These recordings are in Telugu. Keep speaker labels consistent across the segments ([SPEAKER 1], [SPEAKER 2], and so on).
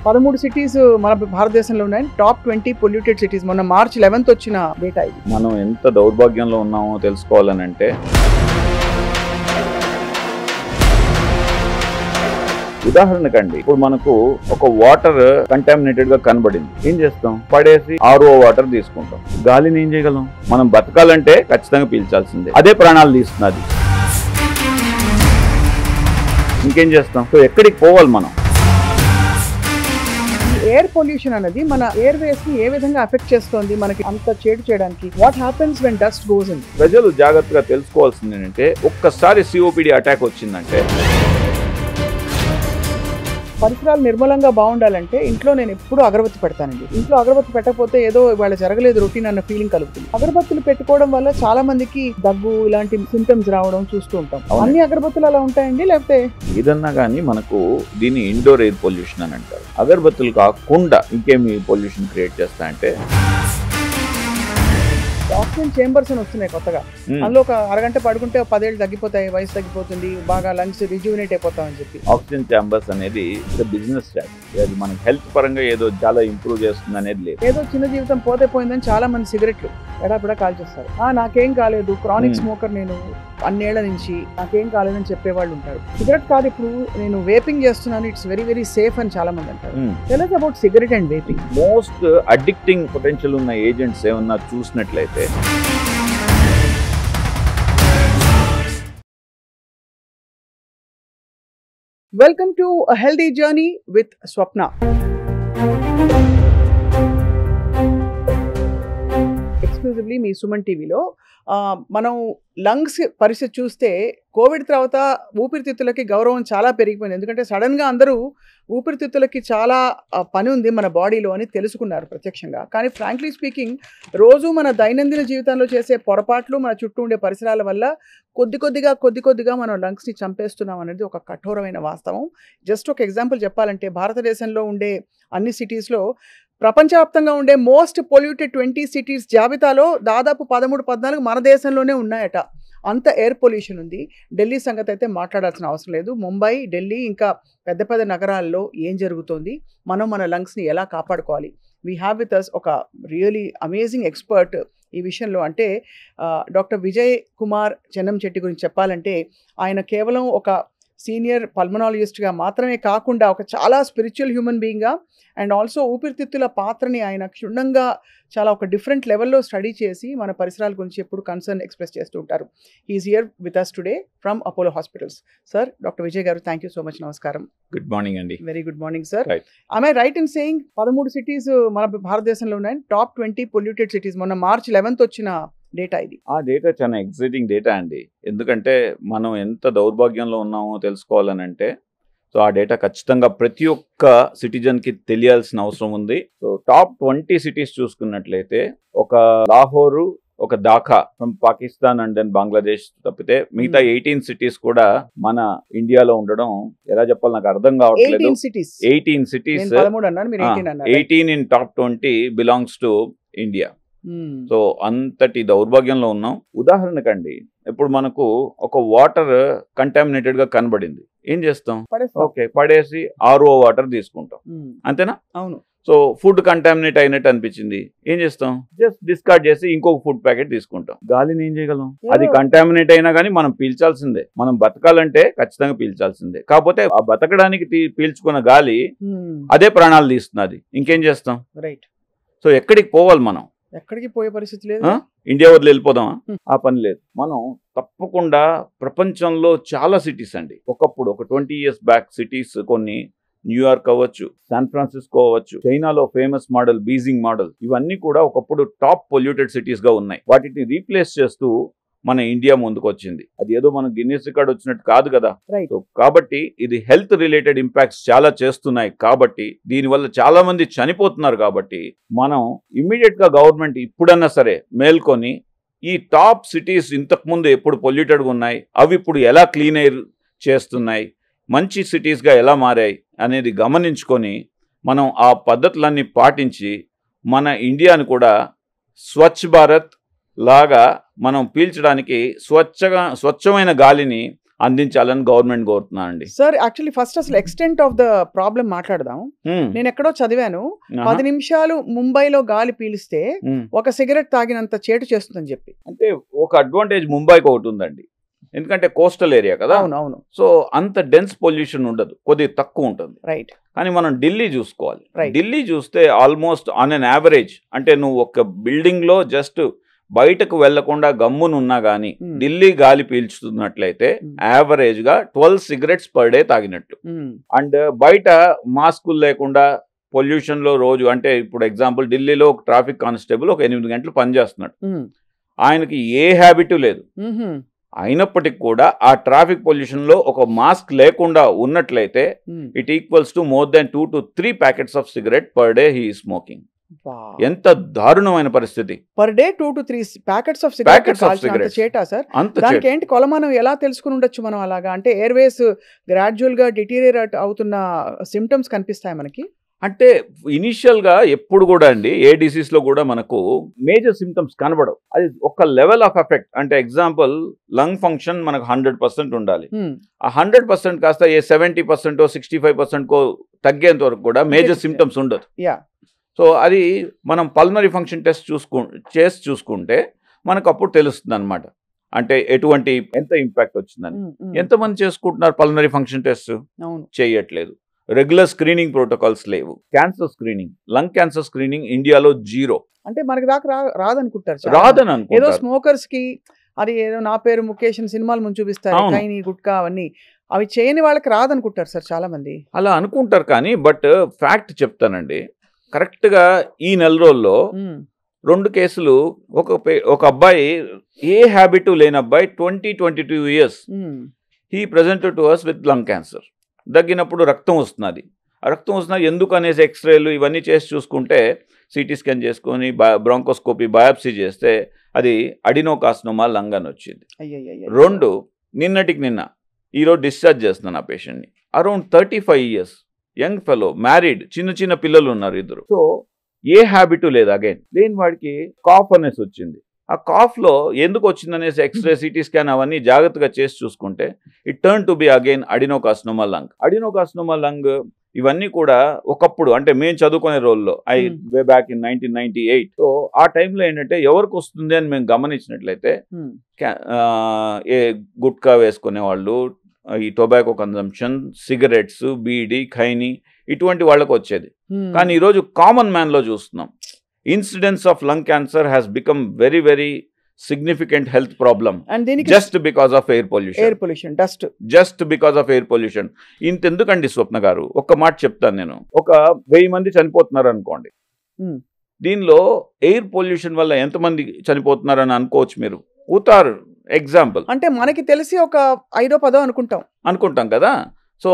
[SPEAKER 1] 13 సిటీస్ మన భారతదేశంలో ఉన్నాయి. Top 20 polluted cities. మొన్న మార్చ్ 11th వచ్చిన డేటా ఇది.
[SPEAKER 2] మనం ఎంత దౌర్భాగ్యంలో ఉన్నామో తెలుసుకోవాలనంటే ఉదాహరణకండి, ఇప్పుడు మనకు ఒక వాటర్ కంటామినేటెడ్ గా కనబడింది. ఏం చేస్తాం? పడేసి RO వాటర్ తీసుకుంటాం. గాలిని ఏం చేయగలం? మనం బతకాలంటే ఖచ్చితంగా పీల్చాల్సిందే. అదే ప్రాణాలు తీస్తున్నది. ఇంకేం చేస్తాం? సో ఎక్కడికి పోవాలి మనం?
[SPEAKER 1] ఎయిర్ పొల్యూషన్ అనేది మన ఎయిర్ వేస్ ని ఏ విధంగా అఫెక్ట్ చేస్తోంది, మనకి అంత చేడు చేయడానికి? What happens when dust goes in?
[SPEAKER 2] ప్రజలు జాగ్రత్తగా తెలుసుకోవాల్సింది ఏంటంటే, ఒక్కసారి COPD అటాక్ వచ్చిందంటే
[SPEAKER 1] పరిసరాలు నిర్మలంగా బాగుండాలంటే ఇంట్లో నేను ఎప్పుడు అగరబత్తి పెడతానండి. ఇంట్లో అగరబత్తి పెట్టకపోతే ఏదో ఇవాళ జరగలేదు రొటీన్ అన్న ఫీలింగ్ కలుగుతుంది. అగరబత్తులు పెట్టుకోవడం వల్ల చాలా మందికి దగ్గు ఇలాంటి సింటమ్స్ రావడం చూస్తూ ఉంటాం. అన్ని అగరబత్తులు అలా ఉంటాయండి? లేకపోతే
[SPEAKER 2] ఏదన్నా కానీ మనకు దీన్ని ఇండోర్ ఎయిర్ పొల్యూషన్ అని అంటారు. అగరబత్తులు కాకుండా ఇంకేమి పొల్యూషన్ క్రియేట్ చేస్తాయంటే
[SPEAKER 1] ఆక్సిజన్ చేంబర్స్ అని వస్తున్నాయి కొత్తగా. అందులో ఒక అరగంట పడుకుంటే 10 ఏళ్ళు తగ్గిపోతాయి, వయసు తగ్గిపోతుంది, బాగా లంగ్స్ రిజ్యూనేట్ అయిపోతామని చెప్పి.
[SPEAKER 2] ఆక్సిజన్ ఛాంబర్స్ అనేది బిజినెస్ స్ట్రాటజీ. అది మనకి హెల్త్ పరంగా ఏదో చాలా ఇంప్రూవ్ చేస్తుంది అనేది లేదు.
[SPEAKER 1] ఏదో చిన్న జీవితం పోతే పోయిందని చాలా మంది సిగరెట్లు ఎడాపిడా కాల్చేస్తారు. నాకేం కాలేదు, క్రానిక్ స్మోకర్ నేను అన్నేళ్ల నుంచి, నాకేం కాలేదని చెప్పేవాళ్ళు ఉంటారు. సిగరెట్ కాదు, ఇప్పుడు నేను వేపింగ్ చేస్తున్నాను, ఇట్స్ వెరీ వెరీ సేఫ్ అని చాలా మంది అంటారు. తెలియదు about cigarette and vaping.
[SPEAKER 2] Most addicting potential ఉన్న ఏజెంట్స్ ఏమన్నా చూసినట్లయితే
[SPEAKER 1] welcome to A Healthy Journey with Swapna. Exclusively మీ సుమన్ టీవీలో మనం లంగ్స్ పరిస్థితి చూస్తే కోవిడ్ తర్వాత ఊపిరితిత్తులకి గౌరవం చాలా పెరిగిపోయింది. ఎందుకంటే సడన్గా అందరూ ఊపిరితిత్తులకి చాలా పని ఉంది మన బాడీలో అని తెలుసుకున్నారు ప్రత్యక్షంగా. కానీ ఫ్రాంక్లీ స్పీకింగ్ రోజు మన దైనందిన జీవితంలో చేసే పొరపాట్లు, మన చుట్టూ ఉండే పరిసరాల వల్ల కొద్ది కొద్దిగా మనం లంగ్స్ని చంపేస్తున్నాం అనేది ఒక కఠోరమైన వాస్తవం. జస్ట్ ఒక ఎగ్జాంపుల్ చెప్పాలంటే, భారతదేశంలో ఉండే అన్ని సిటీస్లో ప్రపంచవ్యాప్తంగా ఉండే మోస్ట్ పొల్యూటెడ్ 20 సిటీస్ జాబితాలో దాదాపు 13-14 మన దేశంలోనే ఉన్నాయట. అంత ఎయిర్ పొల్యూషన్ ఉంది. ఢిల్లీ సంగతి అయితే మాట్లాడాల్సిన అవసరం లేదు. ముంబై, ఢిల్లీ ఇంకా పెద్ద పెద్ద నగరాల్లో ఏం జరుగుతోంది, మనం మన లంగ్స్ని ఎలా కాపాడుకోవాలి? వీ హ్యావ్ విత్ అస్ ఒక రియలీ అమేజింగ్ ఎక్స్పర్ట్ ఈ విషయంలో. అంటే డాక్టర్ విజయ్ కుమార్ చెన్నంచెట్టి గురించి చెప్పాలంటే, ఆయన కేవలం ఒక సీనియర్ పల్మనాలజిస్ట్గా మాత్రమే కాకుండా ఒక చాలా స్పిరిచువల్ హ్యూమన్ బీయింగ్గా అండ్ ఆల్సో ఊపిరితిత్తుల పాత్రని ఆయన క్షుణ్ణంగా చాలా ఒక డిఫరెంట్ లెవెల్లో స్టడీ చేసి మన పరిసరాల గురించి ఎప్పుడు కన్సర్న్ ఎక్స్ప్రెస్ చేస్తూ ఉంటారు. He is here with us today from Apollo hospitals. Sir, doctor Vijay గారు, థ్యాంక్ యూ సో మచ్. నమస్కారం.
[SPEAKER 2] గుడ్ మార్నింగ్ అండి.
[SPEAKER 1] Very good morning sir. I right in saying 13 cities మన భారతదేశంలో ఉన్నాయి. Top 20 polluted cities. మొన్న మార్చ్ 11th వచ్చిన డేటా ఇది.
[SPEAKER 2] ఆ డేటా చాలా ఎక్సైటింగ్ డేటా అండి. ఎందుకంటే మనం ఎంత దౌర్భాగ్యంలో ఉన్నామో తెలుసుకోవాలనంటే, సో ఆ డేటా ఖచ్చితంగా ప్రతి ఒక్క సిటిజన్కి తెలియాల్సిన అవసరం ఉంది. సో టాప్ 20 సిటీస్ చూసుకున్నట్లయితే, ఒక లాహోరు, ఒక Dhaka from Pakistan and then Bangladesh తప్పితే మిగతా 18 సిటీస్ కూడా మన ఇండియాలో ఉండడం ఎలా చెప్పాలి నాకు అర్థం కావట్లేదు. 18 cities 18 in top 20 belongs to India. So అంతటి దౌర్భాగ్యంలో ఉన్నాం. ఉదాహరణకండి, ఇప్పుడు మనకు ఒక వాటర్ కంటామినేటెడ్ గా కనబడింది. ఏం చేస్తాం? ఓకే, పడేసి RO వాటర్ తీసుకుంటాం. అంతేనా?
[SPEAKER 1] అవును.
[SPEAKER 2] సో ఫుడ్ కంటామినేట్ అయినట్టు అనిపించింది, ఏం చేస్తాం? జస్ట్ డిస్కార్డ్ చేసి ఇంకొక ఫుడ్ ప్యాకెట్ తీసుకుంటాం. గాలిని ఏం చేయగలం? అది కంటామినేట్ అయినా కానీ మనం పీల్చాల్సిందే. మనం బతకాలంటే ఖచ్చితంగా పీల్చాల్సిందే. కాకపోతే ఆ బతకడానికి పీల్చుకున్న గాలి అదే ప్రాణాలు తీస్తున్నది. ఇంకేం చేస్తాం?
[SPEAKER 1] రైట్.
[SPEAKER 2] సో ఎక్కడికి పోవాలి మనం?
[SPEAKER 1] ఎక్కడికి పోయే పరిస్థితి లేదు.
[SPEAKER 2] ఇండియా వదిలి వెళ్ళిపోదామా? ఆ పని లేదు. మనం తప్పకుండా ప్రపంచంలో చాలా సిటీస్ అండి, ఒకప్పుడు ఒక 20 years బ్యాక్ సిటీస్ కొన్ని న్యూయార్క్ అవ్వచ్చు, శాన్ ఫ్రాన్సిస్కో అవ్వచ్చు, చైనాలో ఫేమస్ మోడల్ బీజింగ్ మోడల్, ఇవన్నీ కూడా ఒకప్పుడు టాప్ పొల్యూటెడ్ సిటీస్ గా ఉన్నాయి. వాటిని రీప్లేస్ చేస్తూ మన ఇండియా ముందుకు వచ్చింది. అది ఏదో మన గిన్నెస్ రికార్డ్ వచ్చినట్టు కాదు కదా. సో కాబట్టి ఇది హెల్త్ రిలేటెడ్ ఇంపాక్ట్స్ చాలా చేస్తున్నాయి. కాబట్టి దీనివల్ల చాలా మంది చనిపోతున్నారు. కాబట్టి మనం ఇమ్మీడియట్ గా గవర్నమెంట్ ఇప్పుడన్నా సరే మేల్కొని ఈ టాప్ సిటీస్ ఇంతకుముందు ఎప్పుడు పొల్యూటెడ్గా ఉన్నాయి, అవి ఇప్పుడు ఎలా క్లీన్ ఎయిర్ చేస్తున్నాయి, మంచి సిటీస్గా ఎలా మారాయి అనేది గమనించుకొని మనం ఆ పద్ధతులన్నీ పాటించి మన ఇండియాను కూడా స్వచ్ఛ భారత్ లాగా మనం పీల్చడానికి స్వచ్ఛమైన గాలిని అందించాలని గవర్నమెంట్ కోరుతున్నానండి.
[SPEAKER 1] సార్ యాక్చువల్లీ ఫస్ట్ అసలు ఎక్స్టెంట్ ఆఫ్ ద ప్రాబ్లం మాట్లాడదాం. నేను ఎక్కడో చదివాను 10 నిమిషాలు ముంబైలో గాలి పీలిస్తే ఒక సిగరెట్ తాగినంత చేటు చేస్తుందని చెప్పి.
[SPEAKER 2] అంటే ఒక అడ్వాంటేజ్ ముంబైకి ఒకటి ఉందండి, ఎందుకంటే కోస్టల్ ఏరియా కదా.
[SPEAKER 1] అవును.
[SPEAKER 2] సో అంత డెన్స్ పొల్యూషన్ ఉండదు, కొద్దిగా తక్కువ ఉంటుంది.
[SPEAKER 1] రైట్.
[SPEAKER 2] కానీ మనం ఢిల్లీ చూసుకోవాలి.
[SPEAKER 1] Right.
[SPEAKER 2] ఢిల్లీ చూస్తే ఆల్మోస్ట్ ఆన్ అన్ యావరేజ్, అంటే నువ్వు ఒక బిల్డింగ్ లో జస్ట్ బయటకు వెళ్లకుండా గమ్మునున్నా గానీ ఢిల్లీ గాలి పీల్చుతున్నట్లయితే యావరేజ్ గా 12 సిగరెట్స్ పర్ డే తాగినట్టు. అండ్ బయట మాస్కులు లేకుండా పొల్యూషన్ లో రోజు, అంటే ఇప్పుడు ఎగ్జాంపుల్ ఢిల్లీలో ఒక ట్రాఫిక్ కానిస్టేబుల్ ఒక 8 గంటలు పనిచేస్తున్నాడు, ఆయనకి ఏ హ్యాబిట్ లేదు. అయినప్పటికీ కూడా ఆ ట్రాఫిక్ పొల్యూషన్ లో ఒక మాస్క్ లేకుండా ఉన్నట్లయితే it equals to more than 2 to 3 packets of cigarette per day he smoking. ఎంత దారుణమైన పరిస్థితి.
[SPEAKER 1] Per day 2 to 3 packets of cigarette చేటా సార్. దానికి ఏంటి కొలమానం ఎలా తెలుసుకుని ఉండొచ్చు మనం అలాగా? అంటే ఎయిర్వేస్ గ్రాడ్యువల్ గా డిటీరియరేట్ అవుతున్న సిమ్టమ్స్ కనిపిస్తాయి మనకి.
[SPEAKER 2] అంటే ఇనిషియల్ గా ఎప్పుడు కూడా అండి ఏ డిసీజ్ లో కూడా మనకు మేజర్ సిమ్టమ్స్ కనబడవు. అది ఒక లెవెల్ ఆఫ్ ఎఫెక్ట్. అంటే ఎగ్జాంపుల్ లంగ్ ఫంక్షన్ మనకు 100% ఉండాలి. ఆ 100% కాస్త ఏ 70% 65% తగ్గేంత వరకు కూడా మేజర్ సిమ్టమ్స్ ఉండదు. సో అది మనం పల్మనరీ ఫంక్షన్ టెస్ట్ చేసి చూసుకుంటే మనకు అప్పుడు తెలుస్తుంది అనమాట, అంటే ఎటువంటి ఎంత ఇంపాక్ట్ వచ్చిందని. ఎంతమంది చేసుకుంటున్నారు పల్మనరీ ఫంక్షన్ టెస్ట్? చేయట్లేదు. రెగ్యులర్ స్క్రీనింగ్ ప్రోటోకాల్స్ లేవు. Cancer screening, lung cancer screening ఇండియాలో 0.
[SPEAKER 1] అంటే మనకి దాకా రాదనుకుంటారు. ఏదో స్మోకర్స్ కి అది ఏదో నా పేరు ముఖేష్ సినిమాలు ముందు చూపిస్తారు, కైని గుట్కా అవన్నీ, అవి చేయని వాళ్ళకి రాదనుకుంటారు సార్ చాలా మంది.
[SPEAKER 2] అలా అనుకుంటారు కానీ బట్ ఫ్యాక్ట్ చెప్తానండి, కరెక్ట్ గా ఈ నెల రోజుల్లో 2 కేసులు. ఒక అబ్బాయి ఏ హ్యాబిట్ లేని అబ్బాయి 22 years he presented to us with lung cancer. దగ్గినప్పుడు రక్తం వస్తున్నది. ఆ రక్తం వస్తున్నా ఎందుకు అనేసి ఎక్స్రేలు ఇవన్నీ చేసి చూసుకుంటే, సిటీ స్కాన్ చేసుకొని బ్రాంకోస్కోపీ బయాప్సీ చేస్తే అది అడినోకార్సినోమా లంగ్ అని వచ్చింది. 2 నిన్నటికి నిన్న ఈరోజు డిశ్చార్జ్ చేస్తున్నాను ఆ పేషెంట్ని. Around 35 years young fellow, married, చిన్న పిల్లలు ఉన్నారు 2. సో ఏ హ్యాబిట్ లేదు. అగైన్ లేని వాడికి కాఫ్ అనేసి వచ్చింది. ఆ కాఫ్ లో ఎందుకు వచ్చిందనేసి ఎక్స్రే సిటీ స్కాన్ అవన్నీ జాగ్రత్తగా చేసి చూసుకుంటే it turn to be again adenocarcinoma lung. Adenocarcinoma lung ఇవన్నీ కూడా ఒకప్పుడు, అంటే మేము చదువుకునే రోజుల్లో వే బ్యాక్ ఇన్ 1998. సో ఆ టైంలో ఏంటంటే ఎవరికి వస్తుంది అని మేము గమనించినట్లయితే ఏ గుట్కా వేసుకునే వాళ్ళు, ఈ tobacco consumption, cigarettes, bidi, khaini ఇటువంటి వాళ్ళకు వచ్చేది. కానీ ఈరోజు కామన్ మ్యాన్ లో చూస్తున్నాం. Incidence of lung cancer has become very, very significant health problem,
[SPEAKER 1] and
[SPEAKER 2] just because of air pollution, just because of air pollution. ఇంతెందుకండి స్వప్న గారు, ఒక్క మాట చెప్తాను నేను. ఒక 1000 మంది చనిపోతున్నారు అనుకోండి, దీనిలో ఎయిర్ పొల్యూషన్ వల్ల ఎంతమంది చనిపోతున్నారని అనుకోవచ్చు మీరు. ఉతారు ఎగ్జాంపుల్,
[SPEAKER 1] అంటే మనకి తెలిసి ఒక 5-10 అనుకుంటాం కదా. సో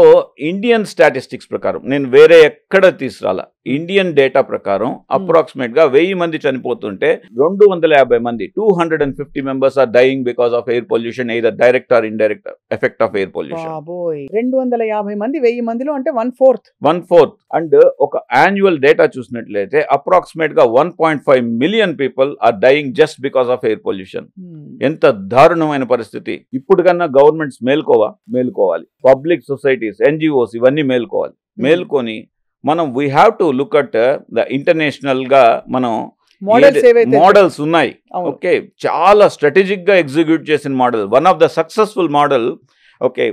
[SPEAKER 1] ఇండియన్ స్టాటిస్టిక్స్ ప్రకారం, నేను వేరే ఎక్కడ తీసుకురాలా, ఇండియన్ డేటా ప్రకారం అప్రాక్సిమేట్ గా 1000 మంది చనిపోతుంటే 250 మంది 250 members are dying because of air pollution, either direct or indirect effect of air pollution. 250 మంది 1000 మందిలో అంటే 1/4. అండ్
[SPEAKER 2] ఒక యాన్యువల్ డేటా చూసినట్లయితే అప్రాక్సిమేట్ గా 1.5 million people are dying just because of air pollution. ఎంత దారుణమైన పరిస్థితి. ఇప్పుడు కన్నా గవర్నమెంట్స్ మేల్కోవాలి, పబ్లిక్ సొసైటీస్, NGOs ఇవన్నీ మేల్కొని మనం we have to look at the international గా మనం మోడల్స్ ఉన్నాయి. ఓకే, చాలా స్ట్రాటజిక్ గా ఎగ్జిక్యూట్ చేసిన model, one of the successful model okay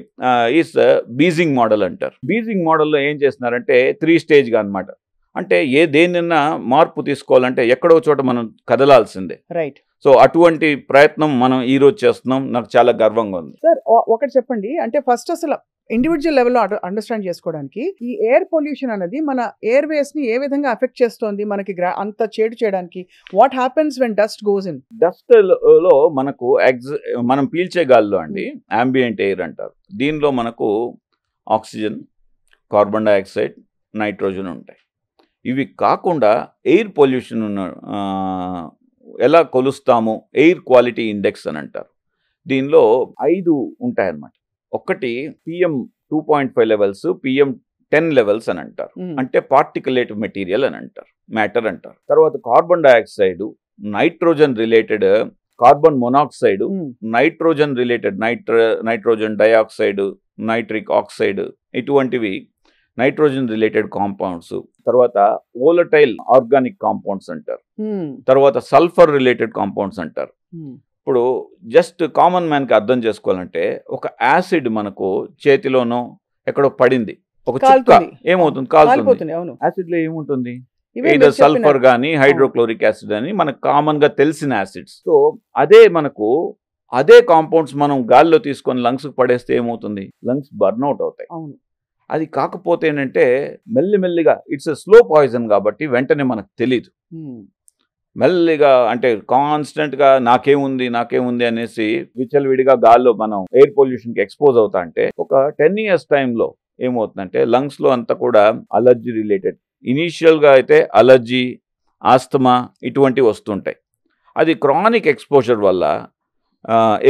[SPEAKER 2] is Beijing model అంటారు. బీజింగ్ మోడల్లో ఏం చేస్తున్నారంటే 3 stage గా అనమాట. అంటే దేనిన్నా మార్పు తీసుకోవాలంటే ఎక్కడో చోట మనం కదలాల్సిందే.
[SPEAKER 1] రైట్.
[SPEAKER 2] సో అటువంటి ప్రయత్నం మనం ఈ రోజు చేస్తున్నాం. నాకు చాలా గర్వంగా ఉంది.
[SPEAKER 1] సార్ ఒకటి చెప్పండి, అంటే ఫస్ట్ అసలు ఇండివిజువల్ లెవెల్లో అండర్స్టాండ్ చేసుకోవడానికి ఈ ఎయిర్ పొల్యూషన్ అనేది మన ఎయిర్ వేస్ ని ఏ విధంగా ఎఫెక్ట్ చేస్తోంది, మనకి అంత చేటు చేయడానికి what happens when dust goes in?
[SPEAKER 2] Dust లో మనకు మనం పీల్చే గాలిలో అండి అంబియంట్ ఎయిర్ అంటారు. దీనిలో మనకు ఆక్సిజన్, కార్బన్ డైఆక్సైడ్, నైట్రోజన్ ఉంటాయి. ఇవి కాకుండా ఎయిర్ పొల్యూషన్ ఎలా కొలుస్తాము, ఎయిర్ క్వాలిటీ ఇండెక్స్ అని అంటారు. దీనిలో 5 ఉంటాయన్నమాట. ఒకటి PM2.5 లెవెల్స్, PM10 లెవెల్స్ అని అంటారు, అంటే పార్టికులేట్ మెటీరియల్ అని అంటారు, మ్యాటర్ అంటారు. తర్వాత carbon dioxide, nitrogen related carbon monoxide, nitrogen related nitrogen dioxide, nitric oxide, ఇటువంటివి నైట్రోజన్ రిలేటెడ్ కాంపౌండ్స్. తర్వాత వోలటైల్ ఆర్గానిక్ కాంపౌండ్స్ అంటారు. తర్వాత సల్ఫర్ రిలేటెడ్ కాంపౌండ్స్ అంటారు. ఇప్పుడు జస్ట్ కామన్ మ్యాన్కి అర్థం చేసుకోవాలంటే ఒక యాసిడ్ మనకు చేతిలోనో ఎక్కడో పడింది, ఒక చుక్క ఏమవుతుంది, కాలుతుంది. యాసిడ్ లో ఏముంటుంది, ఏదో సల్ఫర్ కానీ హైడ్రోక్లోరిక్ యాసిడ్ అని మనకు కామన్ గా తెలిసిన యాసిడ్స్. సో అదే కాంపౌండ్స్ మనం గాల్లో తీసుకొని లంగ్స్ పడేస్తే ఏమవుతుంది, లంగ్స్ బర్న్అవుట్ అవుతాయి. అది కాకపోతే ఏంటంటే మెల్లిమెల్లిగా ఇట్స్ ఎ స్లో పాయిజన్ కాబట్టి వెంటనే మనకు తెలీదు. మెల్లిగా అంటే కాన్స్టెంట్గా నాకేముంది అనేసి విచ్చలవిడిగా గాల్లో మనం ఎయిర్ పొల్యూషన్కి ఎక్స్పోజ్ అవుతా అంటే ఒక 10 years టైంలో ఏమవుతుందంటే లంగ్స్లో అంతా కూడా అలర్జీ రిలేటెడ్, ఇనీషియల్గా అయితే అలర్జీ, ఆస్తమా ఇటువంటివి వస్తుంటాయి. అది క్రానిక్ ఎక్స్పోజర్ వల్ల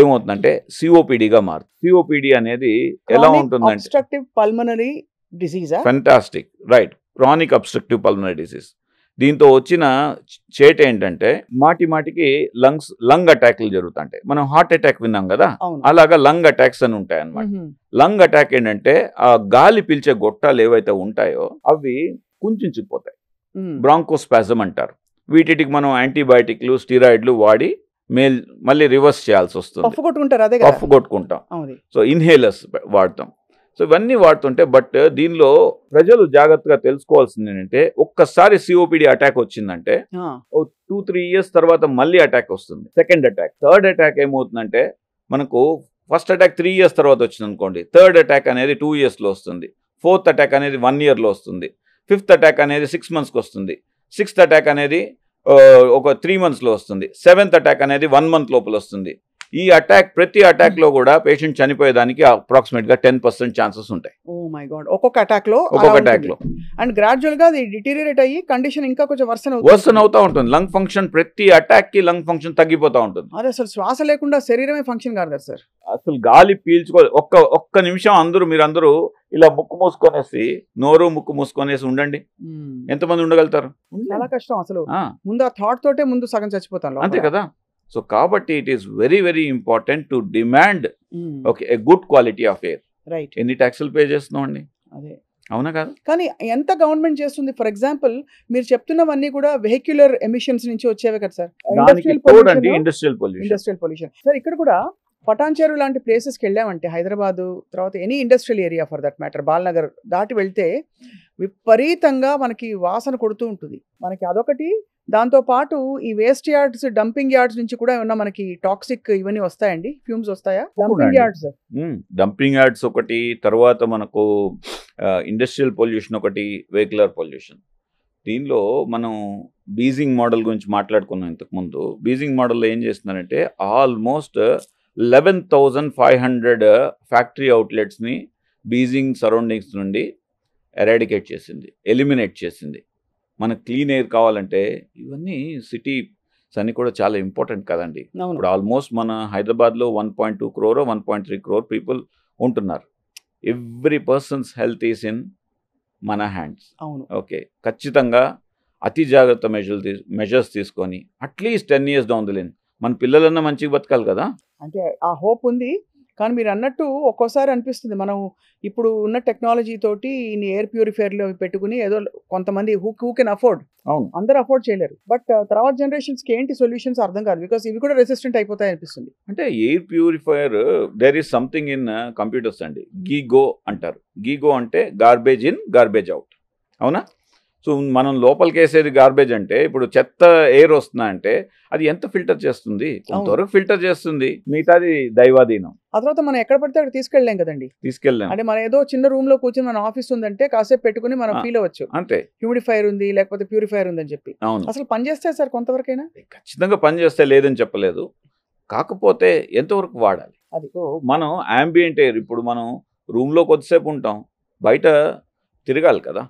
[SPEAKER 2] ఏమవుతుందంటే సిఓపిడిగా మారుతుంది. సిఓపిడి అనేది ఎలా ఉంటుందంటే
[SPEAKER 1] pulmonary disease.
[SPEAKER 2] Fantastic, right, chronic obstructive pulmonary disease. దీంతో వచ్చిన చేట ఏంటంటే మాటికి లంగ్ అటాక్లు జరుగుతుంటాయి. మనం హార్ట్ అటాక్ విన్నాం కదా, అలాగా లంగ్ అటాక్స్ అని ఉంటాయి అన్నమాట. లంగ్ అటాక్ ఏంటంటే ఆ గాలి పీల్చే గొట్టాలు ఏవైతే ఉంటాయో అవి కుంచుకుపోతాయి, బ్రాంకోస్పాజం అంటారు. వీటికి మనం యాంటీబయాటిక్లు, స్టీరాయిడ్లు వాడి మళ్ళీ రివర్స్ చేయాల్సి వస్తుంది. పఫ్ కొట్టుకుంటాం, సో ఇన్హేలర్స్ వాడతాం. సో ఇవన్నీ వాడుతుంటే బట్ దీనిలో ప్రజలు జాగ్రత్తగా తెలుసుకోవాల్సింది ఏంటంటే ఒక్కసారి సిఓపిడి అటాక్ వచ్చిందంటే 2-3 years తర్వాత మళ్ళీ అటాక్ వస్తుంది, సెకండ్ అటాక్, థర్డ్ అటాక్ ఏమవుతుందంటే మనకు ఫస్ట్ అటాక్ 3 years తర్వాత వచ్చింది అనుకోండి, థర్డ్ అటాక్ అనేది 2 yearsలో వస్తుంది, ఫోర్త్ అటాక్ అనేది 1 yearలో వస్తుంది, ఫిఫ్త్ అటాక్ అనేది 6 monthsకి వస్తుంది, సిక్స్త్ అటాక్ అనేది ఒక 3 monthsలో వస్తుంది, సెవెంత్ అటాక్ అనేది 1 month లోపల వస్తుంది. ఈ అటాక్ ప్రతి అటాక్ లో కూడా పేషెంట్ చనిపోయేదానికి అప్రాక్సిమేట్ గా 10% ఛాన్సెస్ ఉంటాయి.
[SPEAKER 1] ఓ మై గాడ్, ఒక్కొక్క అటాక్ లో అండ్ గ్రాడ్యువల్ గా అది డిటీరియరేట్ అయ్యి కండిషన్ ఇంకా కొంచెం వర్సన్ అవుతా ఉంటుంది.
[SPEAKER 2] లంగ్ ఫంక్షన్ ప్రతి అటాక్ కి లంగ్ ఫంక్షన్ తగ్గిపోతా ఉంటుంది.
[SPEAKER 1] అదే అసలు శ్వాస లేకుండా శరీరమే ఫంక్షన్ కాదు కదా సార్,
[SPEAKER 2] అసలు గాలి పీల్చుకో ఒక్క నిమిషం మీరందరూ ఇలా ముక్కు మూసుకొనేసి ముక్కు మూసుకొనేసి ఉండండి, ఎంతమంది ఉండగలుగుతారు?
[SPEAKER 1] చాలా కష్టం అసలు. ముందు ఆ థాట్ తోటే ముందు సగం చచ్చిపోతాను,
[SPEAKER 2] అంతే కదా. సో కాబట్టి it is very very important to demand a good quality of air.
[SPEAKER 1] Right,
[SPEAKER 2] ఎన్ని ట్యాక్సులు పే చేస్తున్నాం అండి,
[SPEAKER 1] అదే
[SPEAKER 2] అవునా కాదు?
[SPEAKER 1] కానీ ఎంత గవర్నమెంట్ చేస్తుంది? ఫర్ ఎగ్జాంపుల్ మీరు చెప్తున్నవన్నీ కూడా వెహిక్యులర్ ఎమిషన్స్ నుంచి వచ్చేవే కదా సార్,
[SPEAKER 2] ఇండస్ట్రియల్
[SPEAKER 1] పొల్యూషన్. సార్ ఇక్కడ కూడా పటాన్చేరు లాంటి ప్లేసెస్కి వెళ్ళామంటే, హైదరాబాదు తర్వాత any industrial area for that matter, Balnagar దాటి వెళ్తే విపరీతంగా మనకి వాసన కొడుతూ ఉంటుంది. మనకి అదొకటి, దాంతోపాటు ఈ వేస్ట్ యార్డ్స్, డంపింగ్ యార్డ్స్ నుంచి కూడా ఏమన్నా మనకి టాక్సిక్ ఇవన్నీ వస్తాయండి, ఫ్యూమ్స్ వస్తాయా?
[SPEAKER 2] డంపింగ్ యార్డ్స్ ఒకటి, తర్వాత మనకు ఇండస్ట్రియల్ పొల్యూషన్ ఒకటి, వెహికులర్ పొల్యూషన్. దీనిలో మనం బీజింగ్ మోడల్ గురించి మాట్లాడుకున్నాం ఇంతకుముందు. బీజింగ్ మోడల్లో ఏం చేస్తున్నారంటే ఆల్మోస్ట్ 11,500 ఫ్యాక్టరీ అవుట్లెట్స్ని బీజింగ్ సరౌండింగ్స్ నుండి ఎరాడికేట్ చేసింది, ఎలిమినేట్ చేసింది. మనకు క్లీన్ ఎయిర్ కావాలంటే ఇవన్నీ సిటీస్ అన్ని కూడా చాలా ఇంపార్టెంట్ కదండి. ఇప్పుడు ఆల్మోస్ట్ మన హైదరాబాద్లో 1.2 crore 1.3 crore పీపుల్ ఉంటున్నారు. Every persons health is in మన హ్యాండ్స్. ఓకే, ఖచ్చితంగా అతి జాగ్రత్త మెజర్స్ తీసుకొని at least 10 years down the line మన పిల్లలన్నా మంచిగా బతకాలి కదా.
[SPEAKER 1] అంటే ఆ హోప్ ఉంది. కానీ మీరు అన్నట్టు ఒక్కోసారి అనిపిస్తుంది, మనం ఇప్పుడు ఉన్న టెక్నాలజీ తోటి ఎయిర్ ప్యూరిఫైర్లు పెట్టుకుని ఏదో కొంతమంది హూ కెన్ అఫోర్డ్, అందరూ అఫోర్డ్ చేయలేరు. బట్ తర్వాత జనరేషన్స్కి ఏంటి సొల్యూషన్స్ అర్థం కాదు, బికాస్ ఇవి కూడా రెసిస్టెంట్ అయిపోతాయి అనిపిస్తుంది.
[SPEAKER 2] అంటే air purifier there is something in computers అండి, గీగో అంటారు. గీగో అంటే గార్బేజ్ ఇన్ గార్బేజ్ అవుట్, అవునా? సో మనం లోపలికి వేసేది గార్బేజ్ అంటే ఇప్పుడు చెత్త ఎయిర్ వస్తున్నా అంటే అది ఎంత ఫిల్టర్ చేస్తుంది, కొంతవరకు ఫిల్టర్ చేస్తుంది, మిగతాది దైవాధీనం.
[SPEAKER 1] ఆ తర్వాత మనం ఎక్కడ పడితే అక్కడ తీసుకెళ్ళలేం కదండి,
[SPEAKER 2] తీసుకెళ్ళాం.
[SPEAKER 1] అంటే మనం ఏదో చిన్న రూమ్ లో కూర్చొని మన ఆఫీస్ ఉందంటే కాసేపు పెట్టుకుని మనం ఫీల్ అవ్వచ్చు,
[SPEAKER 2] అంతే, హ్యూమిడిఫైర్
[SPEAKER 1] ఉంది లేకపోతే ప్యూరిఫైర్ ఉందని చెప్పి. అసలు పని చేస్తాయి సార్ కొంతవరకైనా?
[SPEAKER 2] ఖచ్చితంగా పని చేస్తే లేదని చెప్పలేదు, కాకపోతే ఎంతవరకు వాడాలి అది. మనం యాంబియంట్ ఎయిర్, ఇప్పుడు మనం రూమ్ లో కొద్దిసేపు ఉంటాం, బయట తిరగాలి కదా.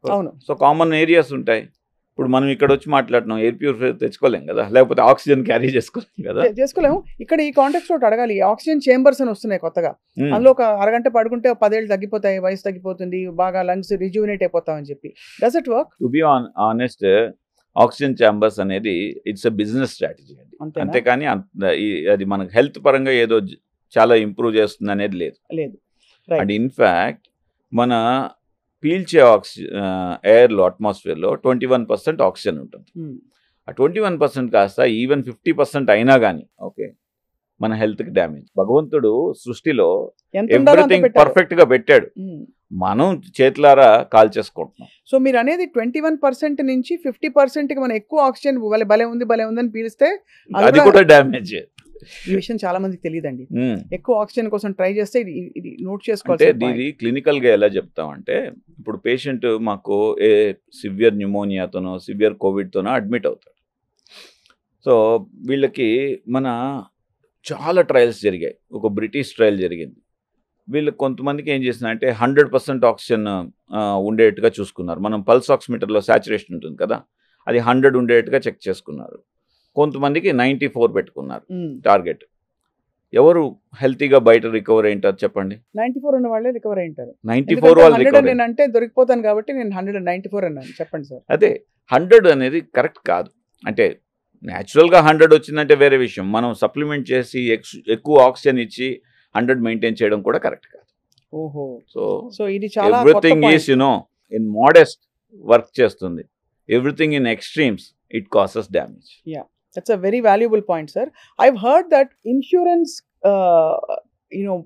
[SPEAKER 1] అవును.
[SPEAKER 2] సో కామన్ ఏరియాస్ ఉంటాయి. ఇప్పుడు మనం ఇక్కడ వచ్చి మాట్లాడుతున్నాం, ఎయిర్ ప్యూరిఫైర్ తెచ్చుకోలేం కదా, లేకపోతే ఆక్సిజన్ క్యారీ చేసుకోలేము.
[SPEAKER 1] ఇక్కడ ఈ కాంటెక్స్ట్ తోటి అడగాలి, ఆక్సిజన్ చేంబర్స్ అని వస్తున్నాయి కొత్తగా, అందులో ఒక అరగంట పడుకుంటే 10 ఏళ్ళు తగ్గిపోతాయి, వయసు తగ్గిపోతుంది, బాగా లంగ్స్ రిజ్యూనేట్ అయిపోతామని చెప్పి. Does it work?
[SPEAKER 2] To be honest, oxygen chambers అనేది ఇట్స్ ఎ బిజినెస్ స్ట్రాటజీ అండి.
[SPEAKER 1] అంతేనా?
[SPEAKER 2] అంతేకాని అది మనకు హెల్త్ పరంగా ఏదో చాలా ఇంప్రూవ్ చేస్తుంది అనేది లేదు. అండ్ ఇన్ఫ్యాక్ట్ మన పీల్చే ఎయిర్లో అట్మాస్ఫియర్లో 21% ఆక్సిజన్ ఉంటుంది. ఆ 21% కాస్త ఈవెన్ 50% అయినా కానీ ఓకే మన హెల్త్కి డ్యామేజ్. భగవంతుడు సృష్టిలో ఎవ్రీథింగ్ పర్ఫెక్ట్ గా పెట్టాడు, మనం చేతులారా కాల్ చేసుకుంటున్నాం.
[SPEAKER 1] సో మీరు అనేది 21% నుంచి 50%కి మనం ఎక్కువ ఆక్సిజన్ భలే ఉంది అని పీలిస్తే
[SPEAKER 2] అది కూడా డ్యామేజ్.
[SPEAKER 1] ఈ విషయం చాలా మందికి తెలియదండి. ఎక్కువ ఆక్సిజన్ కోసం ట్రై చేస్తే ఇది నోట్ చేసుకోవాలి.
[SPEAKER 2] ఇది క్లినికల్ గా ఎలా చెప్తామంటే, ఇప్పుడు పేషెంట్ మాకు సివియర్ న్యూమోనియాతోనో సివియర్ కోవిడ్తోనో అడ్మిట్ అవుతాడు. సో వీళ్ళకి మన చాలా ట్రయల్స్ జరిగాయి. ఒక బ్రిటిష్ ట్రయల్ జరిగింది. వీళ్ళకి కొంతమందికి ఏం చేసినారంటే 100% ఆక్సిజన్ ఉండేట్టుగా చూసుకున్నారు. మనం పల్స్ ఆక్సిమీటర్లో సాచురేషన్ ఉంటుంది కదా, అది 100 ఉండేట్టుగా చెక్ చేసుకున్నారు. కొంతమందికి 94 పెట్టుకున్నారు టార్గెట్. ఎవరు హెల్తీగా బయట రికవర్ అయింటారు చెప్పండి?
[SPEAKER 1] 94 ఉన్న వాళ్ళే రికవర్ అయింటారు.
[SPEAKER 2] 94 వాళ్ళు
[SPEAKER 1] నేను అంటే దొరికిపోతాను కాబట్టి నేను 194 అన్నాను. చెప్పండి సార్.
[SPEAKER 2] అదే 100 అనేది కరెక్ట్ కాదు. అంటే న్యాచురల్గా 100 వచ్చిందంటే వేరే విషయం. మనం సప్లిమెంట్ చేసి ఎక్కువ ఆక్సిజన్ ఇచ్చి 100 మెయింటైన్ చేయడం కూడా కరెక్ట్ కాదు.
[SPEAKER 1] ఓహో.
[SPEAKER 2] సో ఇది చాలా everything is in modest work చేస్తుంది. Everything in extremes it causes damage.
[SPEAKER 1] That's a very valuable point, sir. I've heard that insurance,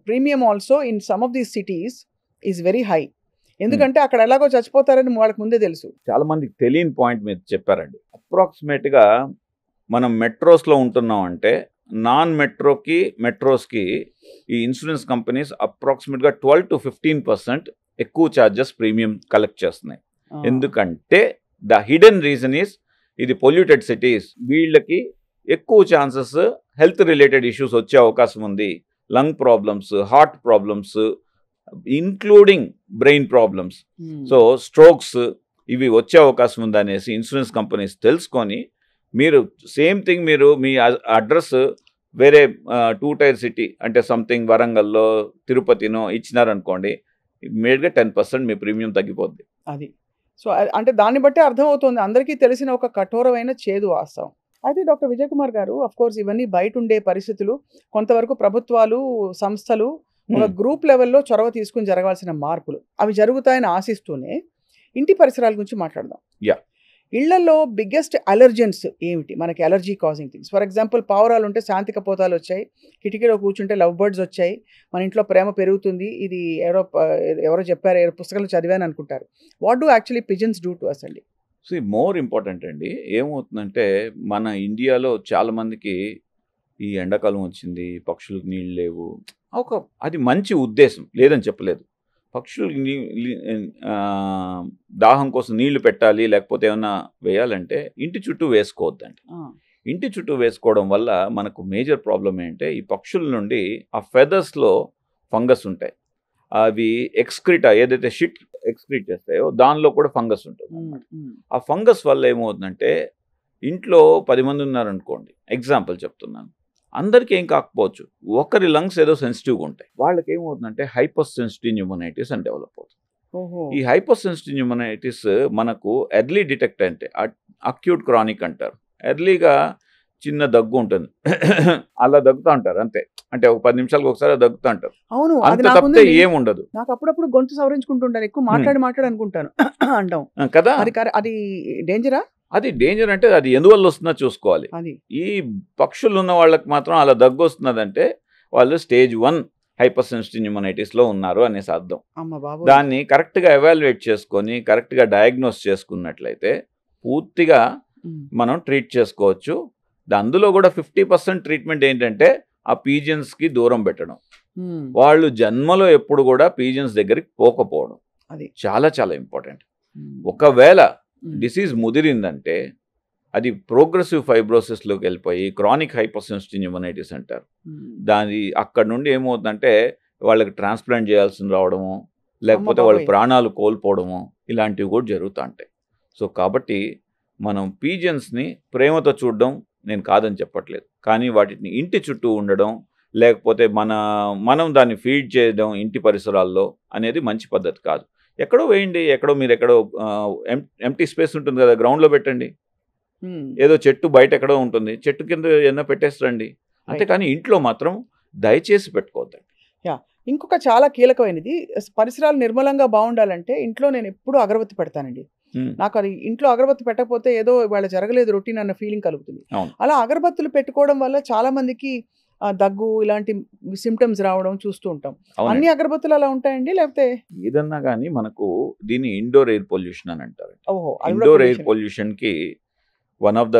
[SPEAKER 1] premium also in some of these cities is very high. ఎందుకంటే అక్కడ ఎలాగో చచ్చిపోతారని వాళ్ళకి ముందే తెలుసు.
[SPEAKER 2] చాలా మందికి తెలియని పాయింట్ మీరు చెప్పారండి. అప్రాక్సిమేట్గా మనం మెట్రోస్లో ఉంటున్నాం అంటే నాన్ మెట్రోకి మెట్రోస్కి ఈ ఇన్సూరెన్స్ కంపెనీస్ అప్రాక్సిమేట్గా 12 to 15% ఎక్కువ ఛార్జెస్ ప్రీమియం కలెక్ట్ చేస్తున్నాయి. ఎందుకంటే ద హిడెన్ రీజన్ ఈస్ ఇది పొల్యూటెడ్ సిటీస్, వీళ్ళకి ఎక్కువ ఛాన్సెస్ హెల్త్ రిలేటెడ్ ఇష్యూస్ వచ్చే అవకాశం ఉంది. Lung problems, heart problems, including brain problems, so strokes ఇవి వచ్చే అవకాశం ఉంది అనేసి ఇన్సూరెన్స్ కంపెనీస్ తెలుసుకొని మీరు సేమ్ థింగ్ మీరు మీ అడ్రస్ వేరే 2 tier సిటీ అంటే సంథింగ్ వరంగల్లో తిరుపతినో ఇచ్చినారనుకోండి, ఇమ్మీడియట్గా 10% మీ ప్రీమియం తగ్గిపోద్ది.
[SPEAKER 1] అది సో అంటే దాన్ని బట్టి అర్థమవుతుంది, అందరికీ తెలిసిన ఒక కఠోరమైన చేదు వాస్తవం. అయితే డాక్టర్ విజయ్ కుమార్ గారు, అఫ్ కోర్స్ ఇవన్నీ బయట ఉండే పరిస్థితులు, కొంతవరకు ప్రభుత్వాలు సంస్థలు ఒక గ్రూప్ లెవెల్లో చొరవ తీసుకుని జరగాల్సిన మార్పులు అవి జరుగుతాయని ఆశిస్తూనే ఇంటి పరిసరాల గురించి మాట్లాడదాం. ఇళ్లలో బిగ్గెస్ట్ అలర్జెన్స్ ఏమిటి? మనకి allergy causing things. For example పావురాలు ఉంటే శాంతిక పోతాలు వచ్చాయి, కిటికీలో కూర్చుంటే లవ్ బర్డ్స్ వచ్చాయి, మన ఇంట్లో ప్రేమ పెరుగుతుంది. ఇది ఎవరో చెప్పారు, పుస్తకాలు చదివాను అనుకుంటారు. What do actually pigeons do to us అండి?
[SPEAKER 2] సో మోర్ ఇంపార్టెంట్ అండి. ఏమవుతుందంటే మన ఇండియాలో చాలామందికి ఈ ఎండాకాలం వచ్చింది, పక్షులకు నీళ్ళు లేవు, అది మంచి ఉద్దేశం లేదని చెప్పలేదు. పక్షులకు దాహం కోసం నీళ్లు పెట్టాలి లేకపోతే ఏమన్నా వేయాలంటే ఇంటి చుట్టూ వేసుకోవద్దండి. ఇంటి చుట్టూ వేసుకోవడం వల్ల మనకు మేజర్ ప్రాబ్లం ఏంటంటే ఈ పక్షుల నుండి ఆ ఫెదర్స్లో ఫంగస్ ఉంటాయి. అవి ఎక్స్క్రీటా ఏదైతే షిట్ ఎక్స్క్రీట్ చేస్తాయో దానిలో కూడా ఫంగస్ ఉంటుంది. ఆ ఫంగస్ వల్ల ఏమవుతుందంటే ఇంట్లో 10 మంది ఉన్నారనుకోండి, ఎగ్జాంపుల్ చెప్తున్నాను, అందరికీ ఏం కాకపోవచ్చు, ఒకరి లంగ్స్ ఏదో సెన్సిటివ్గా ఉంటాయి. వాళ్ళకి ఏమవుతుందంటే హైపర్ సెన్సిటివ్ న్యూమోనైటిస్ అని డెవలప్ అవుతుంది. ఈ హైపర్ సెన్సిటివ్ న్యూమోనైటిస్ మనకు ఎర్లీ డిటెక్ట్ అంటే అక్యూట్ క్రానిక్ అంటారు. ఎర్లీగా చిన్న దగ్గు ఉంటుంది, అలా దగ్గుతూ ఉంటారు అంతే. అంటే ఒక 10 నిమిషాలకు ఒకసారి దగ్గుతూ ఉంటారు.
[SPEAKER 1] అవును,
[SPEAKER 2] అంత తప్పితే ఏముండదు.
[SPEAKER 1] నాకు అప్పుడప్పుడు గొంతు సవరించుకుంటుంటాను, ఎక్కువ మాట్లాడి అనుకుంటాను అంటాం
[SPEAKER 2] కదా.
[SPEAKER 1] అది డేంజరా?
[SPEAKER 2] అది డేంజర్ అంటే అది ఎందువల్ల వస్తుందో చూసుకోవాలి. ఈ పక్షులు ఉన్న వాళ్ళకి మాత్రం అలా దగ్గు వస్తున్నదంటే వాళ్ళు స్టేజ్ 1 హైపర్ సెన్సిటివ్ న్యూమోనైటిస్లో ఉన్నారు అనేసి అర్థం. దాన్ని కరెక్ట్గా ఎవాల్యుయేట్ చేసుకొని కరెక్ట్గా డయాగ్నోస్ చేసుకున్నట్లయితే పూర్తిగా మనం ట్రీట్ చేసుకోవచ్చు. అందులో కూడా 50% ట్రీట్మెంట్ ఏంటంటే ఆ పీజియన్స్కి దూరం పెట్టడం. వాళ్ళు జన్మలో ఎప్పుడు కూడా పీజియన్స్ దగ్గరికి పోకపోవడం, అది చాలా చాలా ఇంపార్టెంట్. ఒకవేళ డిసీజ్ ముదిరిందంటే అది ప్రోగ్రెసివ్ ఫైబ్రోసిస్లోకి వెళ్ళిపోయి క్రానిక్ హైపర్ సెన్సిటివ్ న్యూమోనైటిస్ అంటారు. దాని అక్కడ నుండి ఏమవుతుందంటే వాళ్ళకి ట్రాన్స్ప్లాంట్ చేయాల్సి రావడము, లేకపోతే వాళ్ళ ప్రాణాలు కోల్పోవడము, ఇలాంటివి కూడా జరుగుతూ ఉంటాయి. సో కాబట్టి మనం పీజియన్స్ని ప్రేమతో చూడడం నేను కాదని చెప్పట్లేదు, కానీ వాటిని ఇంటి చుట్టూ ఉండడం లేకపోతే మనం దాన్ని ఫీడ్ చేయడం ఇంటి పరిసరాల్లో అనేది మంచి పద్ధతి కాదు. ఎక్కడో వేయండి, మీరు ఎక్కడో ఎంటీ స్పేస్ ఉంటుంది కదా, గ్రౌండ్లో పెట్టండి. ఏదో చెట్టు బయట ఎక్కడో ఉంటుంది, చెట్టు కింద ఎన్నో పెట్టేస్తారండి. అంతేకాని ఇంట్లో మాత్రం దయచేసి పెట్టుకోవద్దండి.
[SPEAKER 1] ఇంకొక చాలా కీలకమైనది, పరిసరాలు నిర్మలంగా బాగుండాలంటే ఇంట్లో నేను ఎప్పుడూ అగరబత్తి పెడతానండి. నాకు అది ఇంట్లో అగరబత్తి పెట్టకపోతే ఏదో ఇవాళ జరగలేదు రొటీన్ అన్న ఫీలింగ్ కలుగుతుంది. అలా అగరబత్తులు పెట్టుకోవడం వల్ల చాలా మందికి దగ్గు ఇలాంటి సిమ్టమ్స్ రావడం చూస్తూ ఉంటాం. అన్ని అగరబత్తులు అలా ఉంటాయండి లేకపోతే?
[SPEAKER 2] ఏదన్నా కానీ మనకు దీన్ని ఇండోర్ ఎయిర్ పొల్యూషన్ అని అంటారు.
[SPEAKER 1] ఓహో,
[SPEAKER 2] ఇండోర్ ఎయిర్ పొల్యూషన్ కి one of the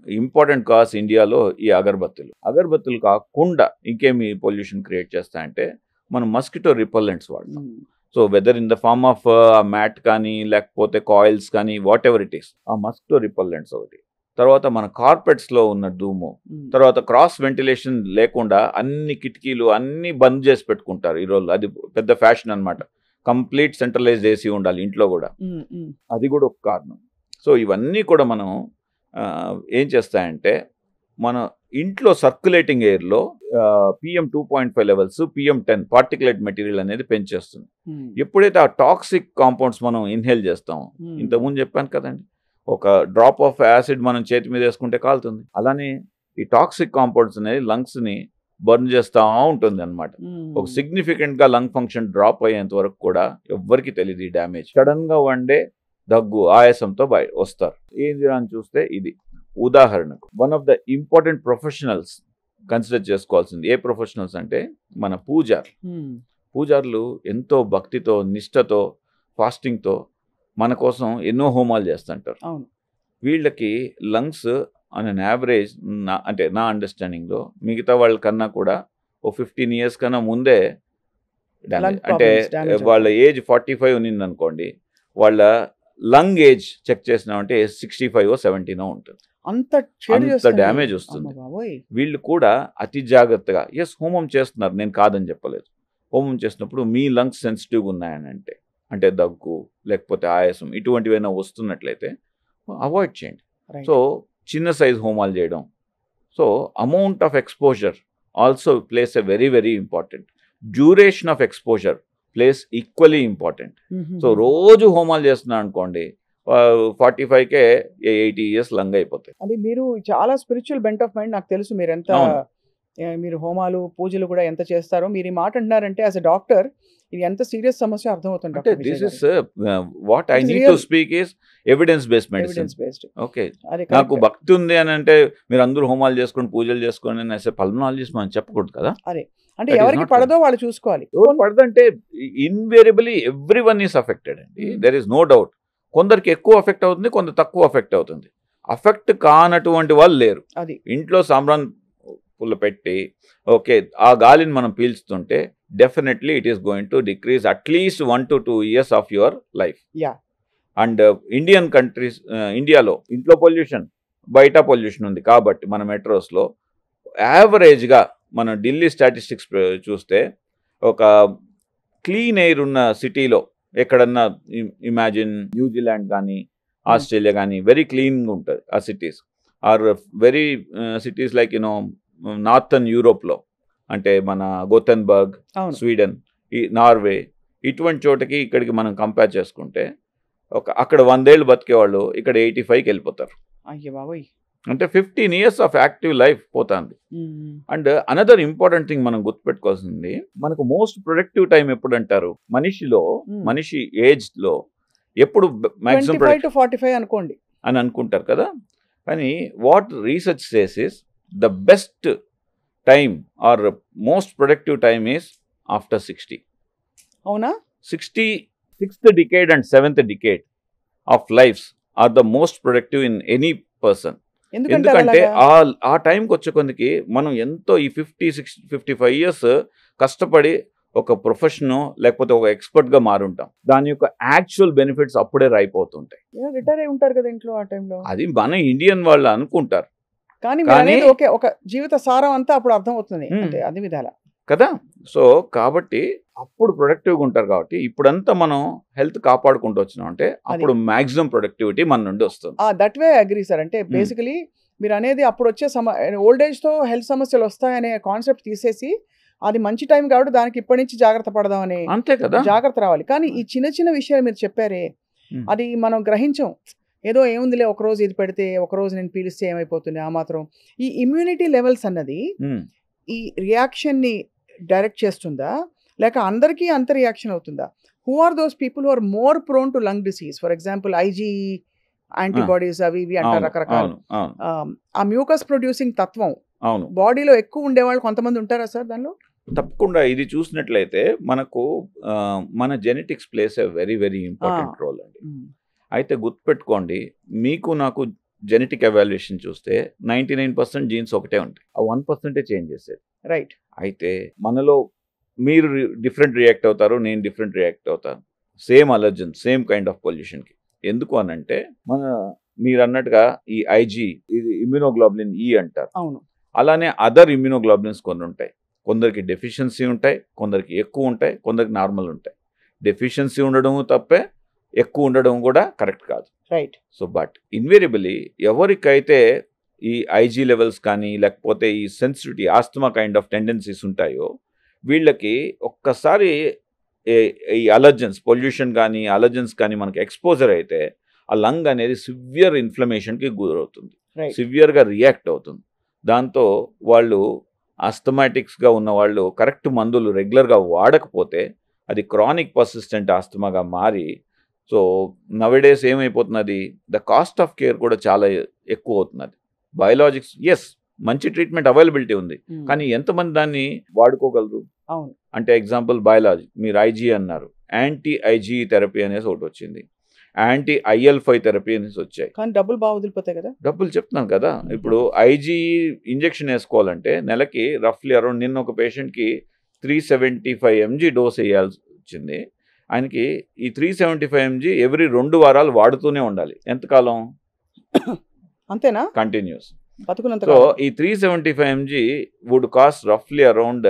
[SPEAKER 2] important cause ఇండియాలో ఈ అగరబత్తులు కాకుండా ఇంకేమి పొల్యూషన్ క్రియేట్ చేస్తాయంటే మనం మస్కిటో రిపల్లెంట్స్ వాడతాం. So whether in the form of mat కానీ లేకపోతే కాయిల్స్ కానీ వాట్ ఎవర్ ఇట్ ఈస్, ఆ మస్కిటో రిపల్లెంట్స్ ఒకటి. తర్వాత మన కార్పెట్స్లో ఉన్న ధూము, తర్వాత క్రాస్ వెంటిలేషన్ లేకుండా అన్ని కిటికీలు అన్ని బంద్ చేసి పెట్టుకుంటారు ఈరోజు. అది పెద్ద ఫ్యాషన్ అనమాట. కంప్లీట్ సెంట్రలైజ్డ్ ఏసీ ఉండాలి ఇంట్లో కూడా, అది కూడా ఒక కారణం. సో ఇవన్నీ కూడా మనం ఏం చేస్తాయంటే మన ఇంట్లో సర్క్యులేటింగ్ ఎయిర్లో PM 2.5 levels, PM 10 particulate material అనేది పెంచేస్తుంది. ఎప్పుడైతే ఆ టాక్సిక్ కాంపౌండ్స్ మనం ఇన్హేల్ చేస్తామో, ఇంతకుముందు చెప్పాను కదండి, ఒక డ్రాప్ ఆఫ్ యాసిడ్ మనం చేతి మీద వేసుకుంటే కాలుతుంది. అలానే ఈ టాక్సిక్ కాంపౌండ్స్ అనేది లంగ్స్ని బర్న్ చేస్తూ ఉంటుంది అనమాట. ఒక సిగ్నిఫికెంట్గా లంగ్ ఫంక్షన్ డ్రాప్ అయ్యేంత వరకు కూడా ఎవ్వరికి తెలియదు ఈ డ్యామేజ్. సడన్గా వన్డే దగ్గు ఆయాసంతో వస్తారు. ఏంది అని చూస్తే ఇది ఉదాహరణకు one of the important professionals consider చేసుకోవాల్సింది. ఏ ప్రొఫెషనల్స్ అంటే మన పూజారులు ఎంతో భక్తితో నిష్టతో ఫాస్టింగ్తో మన కోసం ఎన్నో హోమాలు చేస్తుంటారు. వీళ్ళకి లంగ్స్ ఆన్ అన్ యావరేజ్ అంటే నా అండర్స్టాండింగ్లో మిగతా వాళ్ళకన్నా కూడా ఓ 15 years కన్నా ముందే అంటే వాళ్ళ ఏజ్ 45 ఉన్నింది అనుకోండి, వాళ్ళ లంగ్ ఏజ్ చెక్ చేసినామంటే 65 or 70 ఉంటుంది. అంత డ్యామేజ్ వస్తుంది. వీళ్ళు కూడా అతి జాగ్రత్తగా హోమం చేస్తున్నారు, నేను కాదని చెప్పలేదు. హోమం చేసినప్పుడు మీ లంగ్స్ సెన్సిటివ్గా ఉన్నాయని అంటే దగ్గు లేకపోతే ఆయాసం ఇటువంటివైనా వస్తున్నట్లయితే అవాయిడ్ చేయండి. సో చిన్న సైజ్ హోమాలు చేయడం. So amount of exposure also place a very very important. Duration of exposure place equally important. So రోజు హోమాలు చేస్తున్నారు అనుకోండి, 45కే 80 years లంగ్ అయిపోతాయి.
[SPEAKER 1] అది మీరు చాలా స్పిరిచువల్ బెంట్ ఆఫ్ మైండ్. నాకు తెలుసు మీరు ఎంత మీరు హోమాలు పూజలు కూడా ఎంత చేస్తారో. మీరు ఈ మాట అంటున్నారంటే యాజ్ ఎ డాక్టర్ ఇది ఎంత సీరియస్ సమస్య అర్థమవుతుంది.
[SPEAKER 2] This is what I need to speak is evidence based medicine. Okay, నాకు భక్తి ఉంది అని అంటే మీరు అందరూ హోమాలు చేసుకొని పూజలు చేసుకొని పల్మనాలజిస్ట్ మనం చెప్పకూడదు కదా.
[SPEAKER 1] అరే అంటే ఎవరికి పడదో వాళ్ళు చూసుకోవాలి.
[SPEAKER 2] పడదంటే ఇన్వేరియబుల్లీ ఎవ్రీవన్ ఈస్ అఫెక్టెడ్ అండి, దెర్ ఇస్ నో డౌట్. కొందరికి ఎక్కువ అఫెక్ట్ అవుతుంది, కొందరు తక్కువ అఫెక్ట్ అవుతుంది. అఫెక్ట్ కానటువంటి వాళ్ళు లేరు.
[SPEAKER 1] అది ఇంట్లో
[SPEAKER 2] సాంబ్రాన్ పుల్ల పెట్టి ఓకే ఆ గాలిని మనం పీల్చుతుంటే definitely it is going to decrease at least 1 to 2 years of your life. And Indian countries, ఇండియాలో ఇంట్లో పొల్యూషన్ బయట పొల్యూషన్ ఉంది కాబట్టి మన మెట్రోస్లో యావరేజ్గా మన ఢిల్లీ స్టాటిస్టిక్స్ చూస్తే ఒక క్లీన్ ఎయిర్ ఉన్న సిటీలో ఎక్కడన్నా ఇమాజిన్ న్యూజిలాండ్ కానీ ఆస్ట్రేలియా కానీ వెరీ క్లీన్గా ఉంటుంది ఆ cities. Or very cities like northern యూరోప్లో అంటే మన గోథెన్బర్గ్, స్వీడన్, ఈ నార్వే ఇటువంటి చోటకి ఇక్కడికి మనం కంపేర్ చేసుకుంటే అక్కడ 100 ఏళ్ళు బతికేవాళ్ళు ఇక్కడ 85కి వెళ్ళిపోతారు. అంటే 15 years ఆఫ్ యాక్టివ్ లైఫ్ పోతుంది. అండ్ అనదర్ ఇంపార్టెంట్ థింగ్ మనం గుర్తుపెట్టుకోవాల్సింది, మనకు మోస్ట్ ప్రొడక్టివ్ టైం ఎప్పుడు అంటారు మనిషి ఏజ్ లో ఎప్పుడు మాక్సిమం
[SPEAKER 1] 25 to 45 అనుకోండి
[SPEAKER 2] అని అనుకుంటారు కదా. కానీ what research says is the best time or most productive time is after 60.
[SPEAKER 1] అవునా?
[SPEAKER 2] 66th decade and 7th decade of life's are the most productive in any person. ఎందుకంటే ఆ టైంకి వచ్చే కొందికి మనం ఎంతో ఈ 50-55 years కష్టపడి ఒక ప్రొఫెషన్ లేకపోతే ఒక ఎక్స్పర్ట్గా మారుంటాం. దాని యొక్క యాక్చువల్ బెనిఫిట్స్ అప్పుడే రాయిపోతుంటాయి.
[SPEAKER 1] రిటైర్ అయి ఉంటారు కదా ఇంట్లో ఆ టైంలో.
[SPEAKER 2] అది మన ఇండియన్ వాళ్ళు అనుకుంటారు,
[SPEAKER 1] కానీ ఒక జీవిత సారం అంతా అప్పుడు అర్థం అవుతుంది అది విధాల
[SPEAKER 2] కదా. సో కాబట్టి అప్పుడు ప్రొడక్టివ్గా ఉంటారు. కాబట్టి ఇప్పుడంతా మనం హెల్త్ కాపాడుకుంటూ వచ్చినాం అంటే అప్పుడు మాక్సిమం ప్రొడక్టివిటీ మన నుండి వస్తుంది.
[SPEAKER 1] That way agree sir. అంటే బేసికలీ మీరు అనేది అప్పుడు వచ్చే ఓల్డ్ ఏజ్తో హెల్త్ సమస్యలు వస్తాయనే కాన్సెప్ట్ తీసేసి అది మంచి టైం కాబట్టి దానికి ఇప్పటి నుంచి జాగ్రత్త పడదామని,
[SPEAKER 2] అంతే కదా,
[SPEAKER 1] జాగ్రత్త రావాలి. కానీ ఈ చిన్న చిన్న విషయాలు మీరు చెప్పారే అది మనం గ్రహించాం. ఏదో ఏముందిలే ఒకరోజు ఇది పెడితే ఒకరోజు నేను పీలిస్తే ఏమైపోతుంది ఆ మాత్రం. ఈ ఇమ్యూనిటీ లెవెల్స్ అన్నది ఈ రియాక్షన్ని డైరెక్ట్ చేస్తుందా? లేక అందరికీ అంత రియాక్షన్ అవుతుందా? Who are those people who are more prone to lung disease? For example IG antibodies అవి ఇవి అంటారు రకరకాలు. ఆ మ్యూకస్ ప్రొడ్యూసింగ్ తత్వం బాడీలో ఎక్కువ ఉండేవాళ్ళు కొంతమంది ఉంటారా సార్ దానిలో?
[SPEAKER 2] తప్పకుండా ఇది చూసినట్లయితే మనకు మన genetics plays a very very important role అండి. అయితే గుర్తుపెట్టుకోండి, మీకు నాకు జెనెటిక్ ఎవాల్యుయేషన్ చూస్తే 99% జీన్స్ ఒకటే ఉంటాయి, ఆ 1% చేంజ్ చేసేది.
[SPEAKER 1] రైట్.
[SPEAKER 2] అయితే మనలో మీరు డిఫరెంట్ రియాక్ట్ అవుతారు, నేను డిఫరెంట్ రియాక్ట్ అవుతాను. Same allergen, same kind of పొల్యూషన్కి. ఎందుకు అనంటే మీరు అన్నట్టుగా ఈ ఐజీ ఇది ఇమ్యూనోగ్లోబులిన్ ఈ అంటారు.
[SPEAKER 1] అవును.
[SPEAKER 2] అలానే అదర్ ఇమ్యూనోగ్లోబులిన్స్ కొన్ని ఉంటాయి. కొందరికి డెఫిషియన్సీ ఉంటాయి, కొందరికి ఎక్కువ ఉంటాయి, కొందరికి నార్మల్ ఉంటాయి. డెఫిషియన్సీ ఉండడం తప్పే, ఎక్కువ ఉండడం కూడా కరెక్ట్ కాదు.
[SPEAKER 1] రైట్.
[SPEAKER 2] సో బట్ ఇన్వేరియబుల్లీ ఎవరికైతే ఈ ఐజీ లెవెల్స్ కానీ లేకపోతే ఈ sensitivity asthma kind of tendencies ఉంటాయో వీళ్ళకి ఒక్కసారి ఈ అలర్జన్స్ పొల్యూషన్ కానీ అలర్జన్స్ కానీ మనకి ఎక్స్పోజర్ అయితే ఆ లంగ్ అనేది సివియర్ ఇన్ఫ్లమేషన్కి గురవుతుంది, సివియర్గా రియాక్ట్ అవుతుంది. దాంతో వాళ్ళు ఆస్తమాటిక్స్గా ఉన్న వాళ్ళు కరెక్ట్ మందులు రెగ్యులర్గా వాడకపోతే అది క్రానిక్ పర్సిస్టెంట్ ఆస్తమాగా మారి, సో నవేడేస్ ఏమైపోతున్నది, ద కాస్ట్ ఆఫ్ కేర్ కూడా చాలా ఎక్కువ అవుతున్నది. బయోలాజిక్స్ ఎస్ మంచి ట్రీట్మెంట్ అవైలబిలిటీ ఉంది, కానీ ఎంతమంది దాన్ని వాడుకోగలరు? అంటే ఎగ్జాంపుల్ బయాలజీ, మీరు ఐజీ అన్నారు, యాంటీ ఐజీ థెరపీ అనేసి ఒకటి వచ్చింది, యాంటీ IL-5 థెరపీ అనేసి వచ్చాయి.
[SPEAKER 1] కానీ డబ్బులు బాగా వదిలిపోతాయి కదా. డబ్బులు
[SPEAKER 2] చెప్తున్నాను కదా, ఇప్పుడు ఐజీ ఇంజెక్షన్ వేసుకోవాలంటే నెలకి రఫ్లీ అరౌండ్, నిన్న ఒక పేషెంట్కి 375 mg డోస్ వేయాల్సి వచ్చింది. ఆయనకి ఈ 375 mg ఎవ్రీ 2 వారాలు వాడుతూనే ఉండాలి. ఎంతకాలం?
[SPEAKER 1] అంతేనా?
[SPEAKER 2] కంటిన్యూస్.
[SPEAKER 1] సో
[SPEAKER 2] ఈ 375 mg వుడ్ కాస్ట్ రఫ్లీ అరౌండ్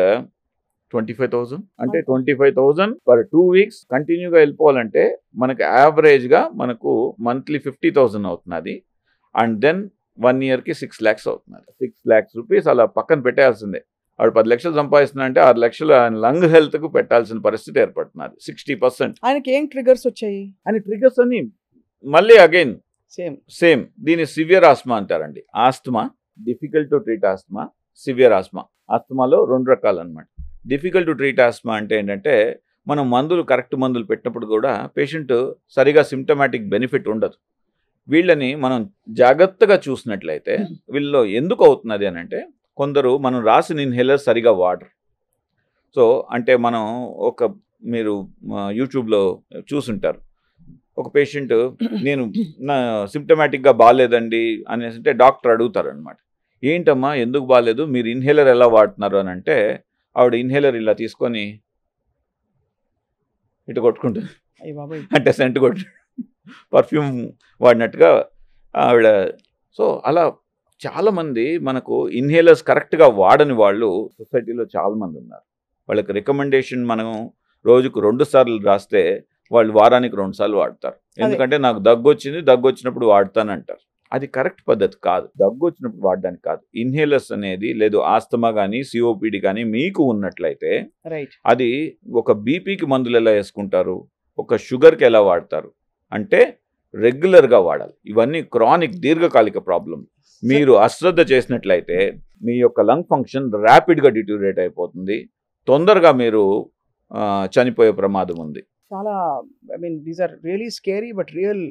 [SPEAKER 2] 25,000. అంటే 25,000 పర్ 2 weeks కంటిన్యూగా వెళ్ళిపోవాలంటే మనకు యావరేజ్గా మనకు మంత్లీ 50,000 అవుతున్నది. అండ్ దెన్ 1 yearకి 6 lakhs అవుతున్నది. 6 lakhs రూపీస్ అలా పక్కన పెట్టాల్సిందే. వాడు 10 లక్షలు సంపాదిస్తున్నా అంటే 6 లక్షలు లంగ్ హెల్త్కు పెట్టాల్సిన పరిస్థితి ఏర్పడుతున్నది. 60%.
[SPEAKER 1] ఆయనకి ఏం ట్రిగర్స్ వచ్చాయి?
[SPEAKER 2] ఆయన ట్రిగర్స్ అని మళ్ళీ అగైన్ సేమ్ దీన్ని సివియర్ ఆస్మా అంటారండి. Asthma, difficult to treat asthma, severe asthma. ఆస్తమాలో 2 రకాలు అనమాట. డిఫికల్ట్ టు ట్రీట్ ఆస్మా అంటే ఏంటంటే మనం మందులు కరెక్ట్ మందులు పెట్టినప్పుడు కూడా పేషెంట్ సరిగా సిమ్టమాటిక్ బెనిఫిట్ ఉండదు. వీళ్ళని మనం జాగ్రత్తగా చూసినట్లయితే వీళ్ళలో ఎందుకు అవుతున్నది అని అంటే, కొందరు మనం రాసిన ఇన్హేలర్ సరిగా వాడరు. సో అంటే మనం మీరు యూట్యూబ్లో చూసుంటారు, ఒక పేషెంట్ నేను నా సిమ్టమాటిక్గా బాగాలేదండి అనేసి అంటే డాక్టర్ అడుగుతారు అనమాట, ఏంటమ్మా ఎందుకు బాగాలేదు, మీరు ఇన్హేలర్ ఎలా వాడుతున్నారు అని అంటే ఆవిడ ఇన్హేలర్ ఇలా తీసుకొని ఇటు కొట్టుకుంటుంది, అంటే సెంట్ కొట్టు పర్ఫ్యూమ్ వాడినట్టుగా ఆవిడ. సో అలా చాలామంది మనకు ఇన్హేలర్స్ కరెక్ట్గా వాడని వాళ్ళు సొసైటీలో చాలామంది ఉన్నారు. వాళ్ళకి రికమెండేషన్ మనం రోజుకు 2 సార్లు రాస్తే వాళ్ళు వారానికి 2 సార్లు వాడతారు. ఎందుకంటే నాకు దగ్గు వచ్చినప్పుడు వాడతానంటారు. అది కరెక్ట్ పద్ధతి కాదు. దగ్గు వచ్చినప్పుడు వాడడానికి కాదు. ఇన్హేలర్స్ అనేది లేదు ఆస్తమా కానీ COPD కానీ మీకు ఉన్నట్లయితే అది ఒక బీపీకి మందులు ఎలా వేసుకుంటారు, ఒక షుగర్కి ఎలా వాడతారు అంటే రెగ్యులర్గా వాడాలి. ఇవన్నీ క్రానిక్ దీర్ఘకాలిక ప్రాబ్లం. మీరు అశ్రద్ధ చేసినట్లయితే మీ యొక్క లంగ్ ఫంక్షన్ ర్యాపిడ్గా డిటూరేట్ అయిపోతుంది, తొందరగా మీరు చనిపోయే ప్రమాదం ఉంది.
[SPEAKER 1] చాలా these are really scary but real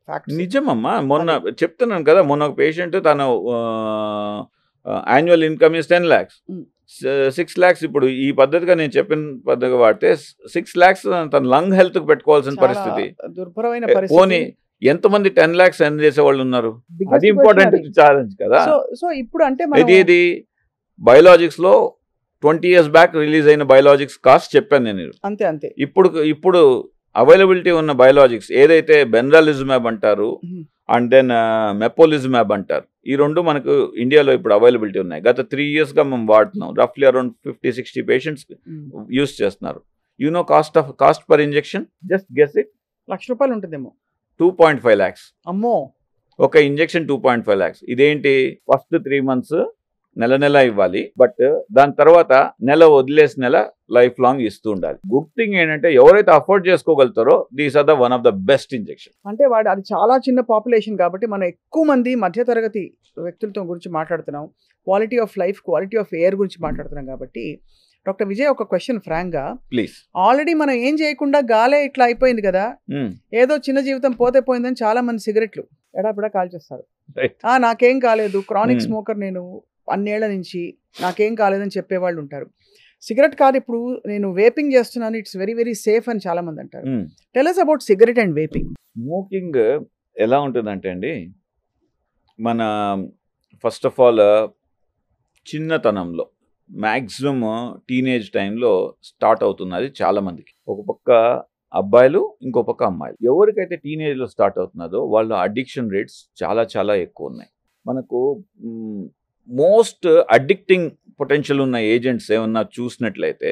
[SPEAKER 1] facts.
[SPEAKER 2] నిజమమ్మా. మొన్న చెప్తున్నాను కదా, మొన్న ఒక పేషెంట్ తన annual income is 10 lakhs, 6 lakhs ఇప్పుడు ఈ పద్ధతిగా నేను చెప్పిన పద్ధతిగా వాడితే 6 lakhs తన లంగ్ హెల్త్కి పెట్టుకోవాల్సిన పరిస్థితి.
[SPEAKER 1] దుర్భరమైన
[SPEAKER 2] పోనీ ఎంతమంది 10 lakhs ఎర్న్ చేసే వాళ్ళు ఉన్నారు? అది ఇంపార్టెంట్ ఛాలెంజ్ కదా.
[SPEAKER 1] సో ఇప్పుడు అంటే
[SPEAKER 2] ఇది బయోలాజిక్స్ లో 20 years బ్యాక్ రిలీజ్ అయిన బయోలాజిక్స్ కాస్ట్ చెప్పాను నేను.
[SPEAKER 1] అంతే.
[SPEAKER 2] ఇప్పుడు అవైలబిలిటీ ఉన్న బయోలాజిక్స్ ఏదైతే బెన్రాలిజుమాబ్ అంటారు అండ్ దెన్ మెపోలిజుమాబ్ అంటారు, ఈ 2 మనకు ఇండియాలో ఇప్పుడు అవైలబిలిటీ ఉన్నాయి. గత 3 yearsగా మేము వాడుతున్నాం. రఫ్లీ అరౌండ్ 50-60 పేషెంట్స్ యూజ్ చేస్తున్నారు. You know cost per injection, just guess it,
[SPEAKER 1] ₹1,00,000 ఉంటుందేమో.
[SPEAKER 2] 2.5 lakhs.
[SPEAKER 1] అమ్మో.
[SPEAKER 2] ఒక ఇంజెక్షన్ 2.5 lakhs. ఇదేంటి, ఫస్ట్ 3 months నెల నెల ఇవ్వాలి, బట్ దాని తర్వాత నెల వదిలేసి నెల లైఫ్ లాంగ్ ఇస్తూ ఉండాలి. గుడ్ థింగ్ ఏంటంటే ఎవరైతే అఫోర్డ్ చేసుకోగలుగుతారో these are the one of the best injection.
[SPEAKER 1] అంటే వాడు అది చాలా చిన్న పాపులేషన్ కాబట్టి మనం ఎక్కువ మంది మధ్యతరగతి వ్యక్తులతో గురించి మాట్లాడుతున్నాం, quality of life, quality of air గురించి మాట్లాడుతున్నాం కాబట్టి డాక్టర్ విజయ్ ఒక క్వశ్చన్ ఫ్రాంక్గా,
[SPEAKER 2] ప్లీజ్.
[SPEAKER 1] ఆల్రెడీ మనం ఏం చేయకుండా గాలే ఇట్లా అయిపోయింది కదా, ఏదో చిన్న జీవితం పోతే పోయిందని చాలా మంది సిగరెట్లు ఎడాపిడా కాల్చేస్తారు. నాకేం కాలేదు, క్రానిక్ స్మోకర్ నేను అన్నేళ్ల నుంచి, నాకేం కాలేదని చెప్పేవాళ్ళు ఉంటారు. సిగరెట్ కాదు, ఇప్పుడు నేను వేపింగ్ చేస్తున్నాను, ఇట్స్ వెరీ వెరీ సేఫ్ అని చాలా మంది అంటారు. Tell us about cigarette and vaping.
[SPEAKER 2] Smoking ఎలా ఉంటుందంటే అండి, మన ఫస్ట్ ఆఫ్ ఆల్ చిన్నతనంలో మ్యాక్సిమం టీనేజ్ టైంలో స్టార్ట్ అవుతున్నది చాలా మందికి. ఒక పక్క అబ్బాయిలు, ఇంకో పక్క అమ్మాయిలు. ఎవరికైతే టీనేజ్లో స్టార్ట్ అవుతున్నదో వాళ్ళ అడిక్షన్ రేట్స్ చాలా చాలా ఎక్కువ ఉన్నాయి. మనకు మోస్ట్ అడిక్టింగ్ పొటెన్షియల్ ఉన్న ఏజెంట్స్ ఏమన్నా చూసినట్లయితే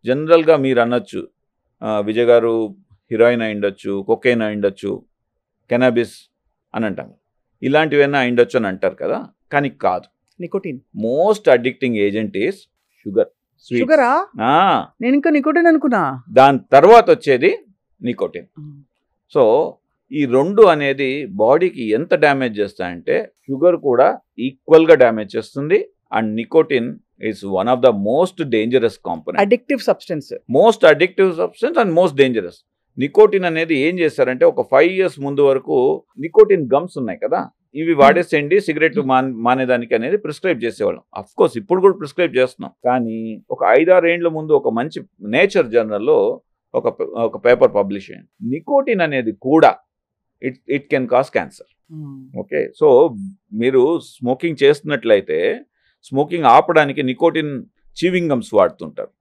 [SPEAKER 2] జనరల్గా మీరు అనొచ్చు, విజయ్ గారు హీరోయిన్ అయి ఉండొచ్చు, కొకైన్ అయి ఉండొచ్చు, కెనాబిస్ అని అంటాం, ఇలాంటివైనా అయి ఉండొచ్చు అని అంటారు కదా, కానీ కాదు.
[SPEAKER 1] Nicotine
[SPEAKER 2] most addicting agent is sugar.
[SPEAKER 1] షుగరా? నేను ఇంకా నికోటిన్ అనుకున్నా.
[SPEAKER 2] దాని తర్వాత వచ్చేది నికోటిన్. సో ఈ రెండు అనేది బాడీకి ఎంత డ్యామేజ్ చేస్తాయంటే షుగర్ కూడా ఈక్వల్గా డ్యామేజ్ చేస్తుంది, and nicotine is one of the most dangerous component.
[SPEAKER 1] Addictive substance,
[SPEAKER 2] most addictive substance and most dangerous. Nicotine అనేది ఏం చేస్తారంటే ఒక 5 years ముందు వరకు నికోటిన్ గమ్స్ ఉన్నాయి కదా, ఇవి వాడేసేయండి సిగరెట్ మానేదానికి అనేది ప్రిస్క్రైబ్ చేసేవాళ్ళం. అఫ్ కోర్స్ ఇప్పుడు కూడా ప్రిస్క్రైబ్ చేస్తున్నాం, కానీ ఒక 5-6 ఏళ్ల ముందు ఒక మంచి నేచర్ జర్నల్లో ఒక పేపర్ పబ్లిష్ అయింది. నికోటిన్ అనేది కూడా it can cause cancer. Okay, so మీరు స్మోకింగ్ చేస్తున్నట్లయితే స్మోకింగ్ ఆపడానికి నికోటిన్ చీవింగ్ గమ్స్ వాడుతుంటారు.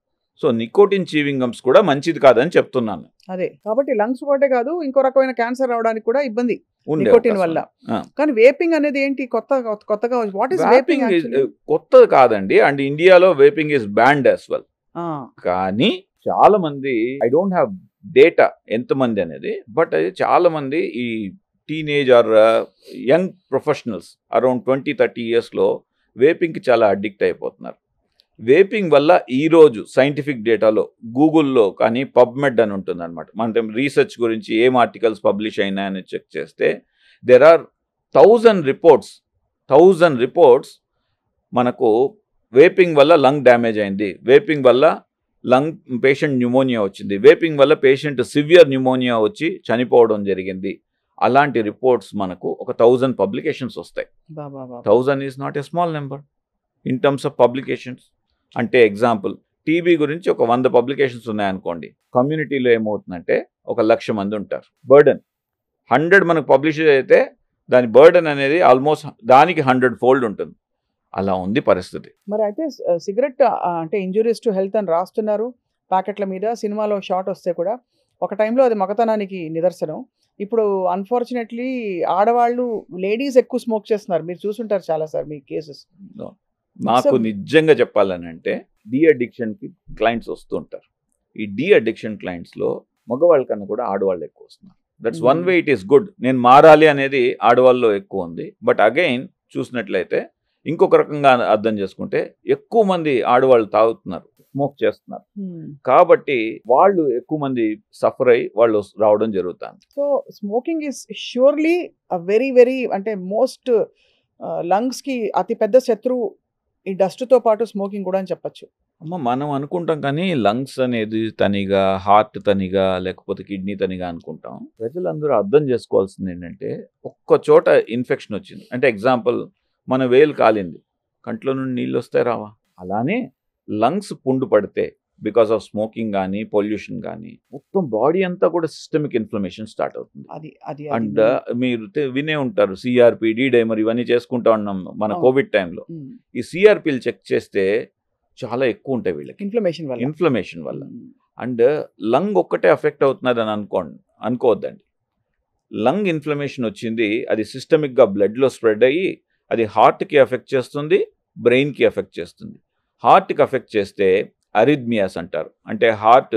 [SPEAKER 2] సో నికోటిన్ చీవింగ్ గమ్స్ కూడా మంచిది కాదని చెప్తున్నాను.
[SPEAKER 1] అదే కాబట్టి లంగ్స్ ఒకటే కాదు, ఇంకో రకమైన క్యాన్సర్ రావడానికి కూడా ఇబ్బంది నికోటిన్ వల్ల. కానీ వేపింగ్ అనేది ఏంటి కొత్తగా? What is vaping?
[SPEAKER 2] కొత్తది కాదండి, అండ్ ఇండియాలో vaping is banned as well. కానీ చాలా మంది, ఐ డోంట్ హ్యావ్ డేటా ఎంతమంది అనేది, బట్ అది చాలా మంది ఈ teenage or young professionals around 20-30 yearsలో వేపింగ్కి చాలా అడిక్ట్ అయిపోతున్నారు. వేపింగ్ వల్ల ఈరోజు సైంటిఫిక్ డేటాలో గూగుల్లో కానీ పబ్మెడ్ అని ఉంటుంది అనమాట, మన రీసెర్చ్ గురించి ఏం ఆర్టికల్స్ పబ్లిష్ అయినాయని చెక్ చేస్తే దెర్ ఆర్ 1000 రిపోర్ట్స్ మనకు వేపింగ్ వల్ల లంగ్ డ్యామేజ్ అయింది, వేపింగ్ వల్ల లంగ్ పేషెంట్ న్యూమోనియా వచ్చింది, వేపింగ్ వల్ల పేషెంట్ సివియర్ న్యూమోనియా వచ్చి చనిపోవడం జరిగింది. అలాంటి రిపోర్ట్స్ మనకు ఒక 1000 పబ్లికేషన్స్ వస్తాయి. 1000 is not a small number in terms of publications. అంటే ఎగ్జాంపుల్, టీబీ గురించి ఒక 100 పబ్లికేషన్స్ ఉన్నాయనుకోండి, కమ్యూనిటీలో ఏమవుతుందంటే 1,00,000 మంది ఉంటారు. బర్డన్ 100 మనకు పబ్లిష్ అయితే దాని బర్డన్ అనేది ఆల్మోస్ట్ దానికి 100-fold ఉంటుంది. అలా ఉంది పరిస్థితి.
[SPEAKER 1] మరి అయితే సిగరెట్ అంటే ఇంజూరీస్ టు హెల్త్ అని రాస్తున్నారు ప్యాకెట్ల మీద, సినిమాలో షాట్ వస్తే కూడా ఒక టైంలో అది మగతనానికి నిదర్శనం. ఇప్పుడు అన్ఫార్చునేట్లీ ఆడవాళ్ళు, లేడీస్ ఎక్కువ స్మోక్ చేస్తున్నారు, మీరు చూసుంటారు చాలా సార్ మీ కేసెస్.
[SPEAKER 2] నాకు నిజంగా చెప్పాలని అంటే డీ అడిక్షన్కి క్లయింట్స్ వస్తుంటారు. ఈ డీ అడిక్షన్ క్లయింట్స్లో మగవాళ్ళ కన్నా కూడా ఆడవాళ్ళు ఎక్కువ వస్తున్నారు. That's one way it is good. నేను మారాలి అనేది ఆడవాళ్ళలో ఎక్కువ ఉంది, బట్ అగైన్ చూసినట్లయితే ఇంకొక రకంగా అర్థం చేసుకుంటే ఎక్కువ మంది ఆడవాళ్ళు తాగుతున్నారు, స్మోక్ చేస్తున్నారు, కాబట్టి వాళ్ళు ఎక్కువ మంది సఫర్ అయ్యి వాళ్ళు రావడం జరుగుతుంది.
[SPEAKER 1] So smoking is surely very very అంటే మోస్ట్ లంగ్స్కి అతి పెద్ద శత్రువు ఈ డస్ట్తో పాటు స్మోకింగ్ కూడా అని చెప్పచ్చు.
[SPEAKER 2] మనం అనుకుంటాం కానీ లంగ్స్ అనేది తనిగా, హార్ట్ తనిగా, లేకపోతే కిడ్నీ తనిగా అనుకుంటాం. ప్రజలందరూ అర్థం చేసుకోవాల్సింది ఏంటంటే ఒక్క చోట ఇన్ఫెక్షన్ వచ్చింది అంటే, ఎగ్జాంపుల్ మన వేలు కాలింది, కంట్లో నుండి నీళ్ళు వస్తాయి రావా? అలానే లంగ్స్ పుండు పడితే బికాస్ ఆఫ్ స్మోకింగ్ కానీ పొల్యూషన్ కానీ మొత్తం బాడీ అంతా కూడా సిస్టమిక్ ఇన్ఫ్లమేషన్ స్టార్ట్ అవుతుంది. అండ్ మీరు వినే ఉంటారు సిఆర్పి, డి డైమర్ ఇవన్నీ చేసుకుంటా ఉన్నాం మన కోవిడ్ టైంలో. ఈ సిఆర్పిలు చెక్ చేస్తే చాలా ఎక్కువ ఉంటాయి వీళ్ళకి ఇన్ఫ్లమేషన్ వల్ల. అండ్ లంగ్ ఒక్కటే అఫెక్ట్ అవుతున్నది అని అనుకోవద్దండి. లంగ్ ఇన్ఫ్లమేషన్ వచ్చింది, అది సిస్టమిక్గా బ్లడ్లో స్ప్రెడ్ అయ్యి అది హార్ట్కి ఎఫెక్ట్ చేస్తుంది, బ్రెయిన్కి ఎఫెక్ట్ చేస్తుంది. హార్ట్కి ఎఫెక్ట్ చేస్తే అరిథ్మియాస్ అంటారు, అంటే హార్ట్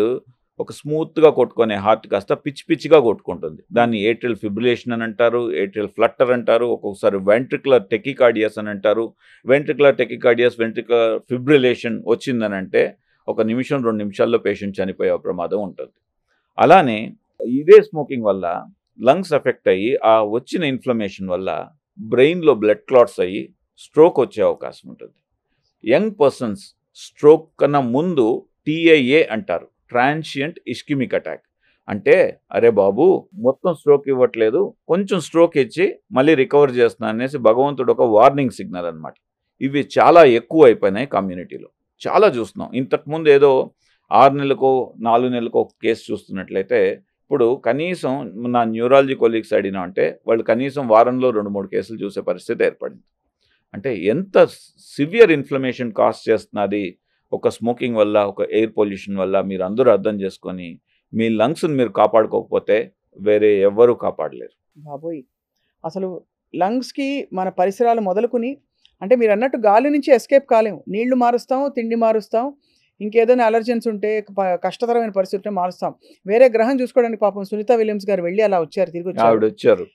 [SPEAKER 2] ఒక స్మూత్గా కొట్టుకునే హార్ట్ కాస్త పిచ్చి పిచ్చిగా కొట్టుకుంటుంది. దాన్ని ఏట్రియల్ ఫిబ్రిలేషన్ అని అంటారు, ఏట్రియల్ ఫ్లట్టర్ అంటారు, ఒక్కొక్కసారి వెంట్రికులర్ టెకికార్డియస్ అని అంటారు. వెంట్రికులర్ టెకికార్డియస్, వెంట్రికులర్ ఫిబ్రిలేషన్ వచ్చిందని అంటే 1 నిమిషం 2 నిమిషాల్లో పేషెంట్ చనిపోయే ప్రమాదం ఉంటుంది. అలానే ఇదే స్మోకింగ్ వల్ల లంగ్స్ ఎఫెక్ట్ అయ్యి ఆ వచ్చిన ఇన్ఫ్లమేషన్ వల్ల బ్రెయిన్లో బ్లడ్ క్లాట్స్ అయ్యి స్ట్రోక్ వచ్చే అవకాశం ఉంటుంది. యంగ్ పర్సన్స్ స్ట్రోక్ కన్నా ముందు TIA అంటారు, ట్రాన్షియంట్ ఇస్కిమిక్ అటాక్. అంటే అరే బాబు మొత్తం స్ట్రోక్ ఇవ్వట్లేదు, కొంచెం స్ట్రోక్ ఇచ్చి మళ్ళీ రికవర్ చేస్తున్నా అనేసి భగవంతుడు ఒక వార్నింగ్ సిగ్నల్ అనమాట. ఇవి చాలా ఎక్కువ అయిపోయినాయి కమ్యూనిటీలో, చాలా చూస్తున్నాం. ఇంతకుముందు ఏదో 6 నెలలకో 4 నెలలకో ఒక కేసు చూస్తున్నట్లయితే ఇప్పుడు కనీసం నా న్యూరాలజీ కొలీగ్స్ అడిగినా అంటే వాళ్ళు కనీసం వారంలో 2-3 కేసులు చూసే పరిస్థితి ఏర్పడింది. అంటే ఎంత సివియర్ ఇన్ఫ్లమేషన్ కాజ్ చేస్తున్నది ఒక స్మోకింగ్ వల్ల, ఒక ఎయిర్ పొల్యూషన్ వల్ల మీరు అందరూ అర్థం చేసుకొని మీ లంగ్స్ని మీరు కాపాడుకోకపోతే వేరే ఎవ్వరూ కాపాడలేరు.
[SPEAKER 1] బాబోయ్! అసలు లంగ్స్‌కి మన పరిసరాలు మొదలుకొని అంటే మీరు అన్నట్టు గాలి నుంచి ఎస్కేప్ కాలేము. నీళ్లు మారుస్తాం, తిండి మారుస్తాం, ఇంకేదైనా అలర్జెన్స్ ఉంటే కష్టతరమైన పరిస్థితుల్లో మారుస్తాం. వేరే గ్రహం చూసుకోవడానికి పాపం సునీత విలియమ్స్ గారు వెళ్ళి అలా వచ్చారు, తిరిగి వచ్చారు.
[SPEAKER 2] ఆవిడ వచ్చారు.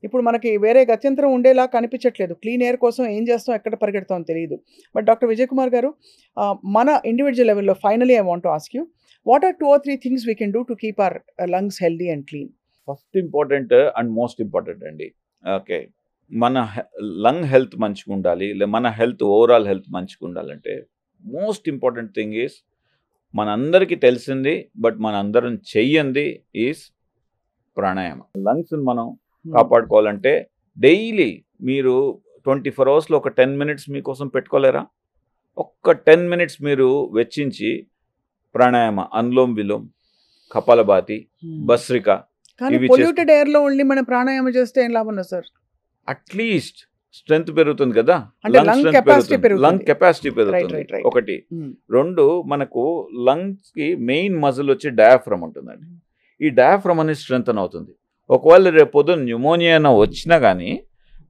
[SPEAKER 1] ఇప్పుడు మనకి వేరే గత్యంతరం ఉండేలా కనిపించట్లేదు. క్లీన్ ఎయిర్ కోసం ఏం చేస్తాం, ఎక్కడ పరిగెడతాం తెలియదు. బట్ డాక్టర్ విజయ్ కుమార్ గారు, మన ఇండివిజువల్ లెవెల్లో finally I want to ask you, what are 2 or 3 things we can do to keep our lungs healthy and clean?
[SPEAKER 2] First important and most important అండి, ఓకే, మన లంగ్ హెల్త్ మంచిగా ఉండాలి, మన హెల్త్ ఓవరాల్ హెల్త్ మంచిగా ఉండాలంటే మోస్ట్ ఇంపార్టెంట్ థింగ్ ఈజ్, మనందరికీ తెలిసింది బట్ మనందరం చెయ్యంది ఈజ్ ప్రాణాయామం. లంగ్స్ని మనం కాపాడుకోవాలంటే డైలీ మీరు 24 అవర్స్లో ఒక 10 minutes మీకోసం పెట్టుకోలేరా? ఒక్క 10 minutes మీరు వెచ్చించి ప్రాణాయామ, అనులోమ్ విలోమ్, కపాలభాతి, భస్రిక,
[SPEAKER 1] పొల్యూటెడ్ ఎయిర్ లో ఉండి మనం ప్రాణాయామం చేస్తే ఏం లాభం ఉంది సార్?
[SPEAKER 2] అట్లీస్ట్ స్ట్రెంత్ పెరుగుతుంది కదా,
[SPEAKER 1] లంగ్ కెపాసిటీ
[SPEAKER 2] పెరుగుతుంది ఒకటి. 2, మనకు లంగ్స్ కి మెయిన్ మజిల్ వచ్చి డయాఫ్రమ్ ఉంటుందండి. ఈ డయాఫ్రమ్ అనేది స్ట్రెంగ్ అవుతుంది. ఒకవేళ రేపు పొద్దున్న న్యూమోనియా వచ్చినా కానీ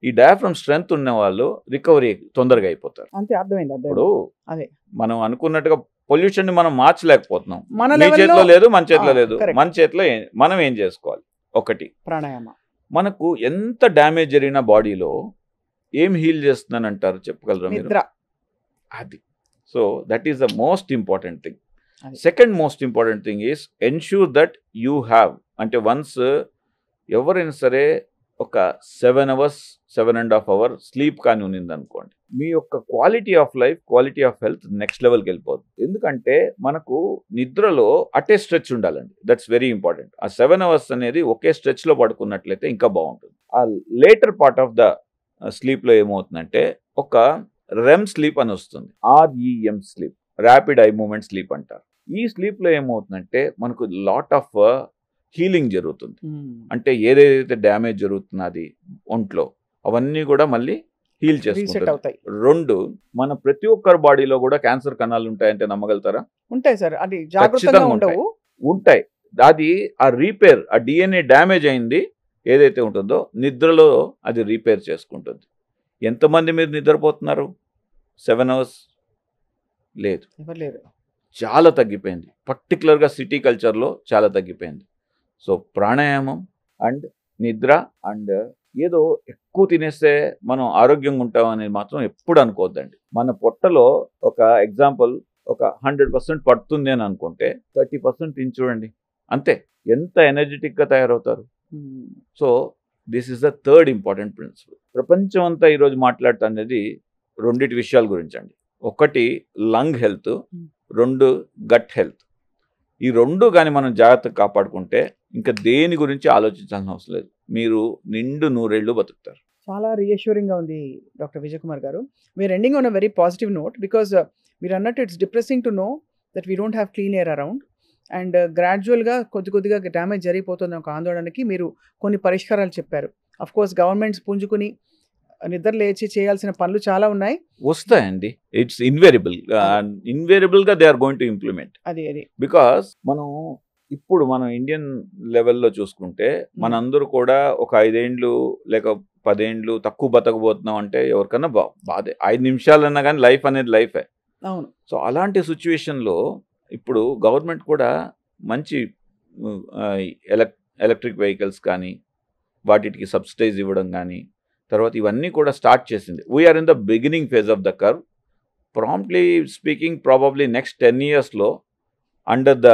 [SPEAKER 2] ఈ డయాఫ్రమ్ స్ట్రెంగ్త్ ఉన్న వాళ్ళు రికవరీ తొందరగా అయిపోతారు.
[SPEAKER 1] అంతే, అర్థమైంది.
[SPEAKER 2] ఇప్పుడు మనం అనుకున్నట్టుగా పొల్యూషన్ ని మనం మార్చలేకపోతున్నాం. మీ చేతిలో
[SPEAKER 1] లెవెల్లో
[SPEAKER 2] లేదు, మన చేతిలో లేదు. మన చేతిలో మనం ఏం చేసుకోవాలి? ఒకటి
[SPEAKER 1] ప్రాణాయామ.
[SPEAKER 2] మనకు ఎంత డ్యామేజ్ జరిగిన బాడీలో ఏం హీల్ చేస్తుందని అంటారు, చెప్పగలరా మీరు?
[SPEAKER 1] నిద్ర.
[SPEAKER 2] అది. So that is the most important thing.
[SPEAKER 1] అది.
[SPEAKER 2] Second most important thing is ensure that you have, అంటే వన్స్ ఎవరైనా సరే ఒక 7 hours 7.5 hours స్లీప్ కానీ ఉన్నింది అనుకోండి, మీ యొక్క quality of life, quality of health next లెవెల్కి వెళ్ళిపోతుంది. ఎందుకంటే మనకు నిద్రలో అటే స్ట్రెచ్ ఉండాలండి, దట్స్ వెరీ ఇంపార్టెంట్. ఆ 7 hours అనేది ఒకే స్ట్రెచ్లో పడుకున్నట్లయితే ఇంకా బాగుంటుంది. ఆ లేటర్ పార్ట్ ఆఫ్ ద స్లీప్లో ఏమవుతుందంటే ఒక రెమ్ స్లీప్ అని వస్తుంది, REM sleep, rapid eye movement sleep అంటారు. ఈ స్లీప్లో ఏమవుతుందంటే మనకు లాట్ ఆఫ్ హీలింగ్ జరుగుతుంది. అంటే ఏదైతే డ్యామేజ్ జరుగుతున్నది ఒంట్లో అవన్నీ కూడా మళ్ళీ హీల్ చేసుకుంటాయి. 2, మన ప్రతి ఒక్కరి బాడీలో కూడా క్యాన్సర్ కణాలు ఉంటాయంటే నమ్మగలుగుతారా?
[SPEAKER 1] ఉంటాయి సార్, అది జాగ్రత్తగా ఉండవు.
[SPEAKER 2] ఉంటాయి. అది ఆ రీపేర్, ఆ DNA డ్యామేజ్ అయింది ఏదైతే ఉంటుందో నిద్రలో అది రీపేర్ చేసుకుంటుంది. ఎంతమంది మీరు నిద్రపోతున్నారు? 7 hours లేదు, చాలా తగ్గిపోయింది. పర్టికులర్గా సిటీ కల్చర్లో చాలా తగ్గిపోయింది. సో ప్రాణాయామం అండ్ నిద్ర అండ్ ఏదో ఎక్కువ తినేస్తే మనం ఆరోగ్యంగా ఉంటాం అనేది మాత్రం ఎప్పుడు అనుకోవద్దండి. మన పొట్టలో ఒక ఎగ్జాంపుల్ ఒక 100% పడుతుంది అని అనుకుంటే 30% తిని చూడండి, అంతే, ఎంత ఎనర్జెటిక్గా తయారవుతారు. So this is the third important principle. ప్రపంచం అంతా ఈరోజు మాట్లాడుతున్నది 2 విషయాల గురించి అండి. ఒకటి లంగ్ హెల్త్, 2 గట్ హెల్త్. ఈ 2 కానీ మనం జాగ్రత్తగా కాపాడుకుంటే ఇంకా దేని గురించి ఆలోచించాల్సిన అవసరం లేదు, మీరు నిండు 100 ఏళ్ళు బతుకుతారు.
[SPEAKER 1] చాలా రీఅష్యూరింగ్గా ఉంది డాక్టర్ విజయ్ కుమార్ గారు. We are ending on a very positive note, because మీరు అన్నట్టు it's depressing to know that we don't have clean air around and గ్రాడ్యువల్గా కొద్దిగా డ్యామేజ్ జరిగిపోతుంది ఒక ఆందోళనకి. మీరు కొన్ని పరిష్కారాలు చెప్పారు. అఫ్ కోర్స్ గవర్నమెంట్స్ పుంజుకుని నిద్ర లేచి చేయాల్సిన పనులు చాలా ఉన్నాయి,
[SPEAKER 2] వస్తాయండి. ఇట్స్ ఇన్వేరబుల్గా they are going to implement.
[SPEAKER 1] అది
[SPEAKER 2] బికాస్ మనం ఇండియన్ లెవెల్లో చూసుకుంటే మనందరూ కూడా ఒక 5 ఏళ్ళు లేక 10 ఏళ్ళు తక్కువ బతకబోతున్నాం అంటే ఎవరికన్నా బాధే. 5 నిమిషాలన్నా కానీ లైఫ్ అనేది లైఫే.
[SPEAKER 1] అవును.
[SPEAKER 2] సో అలాంటి సిచ్యువేషన్లో ఇప్పుడు గవర్నమెంట్ కూడా మంచి ఎలక్ట్రిక్ వెహికల్స్ కానీ వాటికి సబ్సిడైజ్ ఇవ్వడం కానీ తర్వాత ఇవన్నీ కూడా స్టార్ట్ చేసింది. We're in the beginning phase of the curve. Promptly speaking probably next 10 yearsలో under the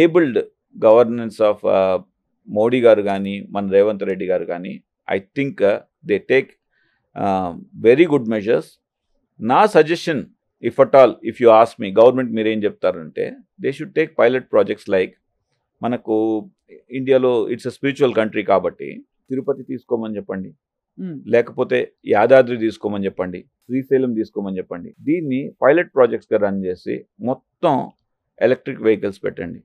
[SPEAKER 2] abled governance of Modi గారు కానీ మన రేవంత్ రెడ్డి గారు కానీ I think they take very good measures. నా suggestion if at all if you ask me government మీరేం చెప్తారంటే they should take pilot projects like మనకు ఇండియాలో ఇట్స్ అ స్పిరిచువల్ కంట్రీ కాబట్టి తిరుపతి తీసుకోమని చెప్పండి, లేకపోతే యాదాద్రి తీసుకోమని చెప్పండి, శ్రీశైలం తీసుకోమని చెప్పండి. దీన్ని పైలట్ ప్రాజెక్ట్స్గా రన్ చేసి మొత్తం ఎలక్ట్రిక్ వెహికల్స్ పెట్టండి.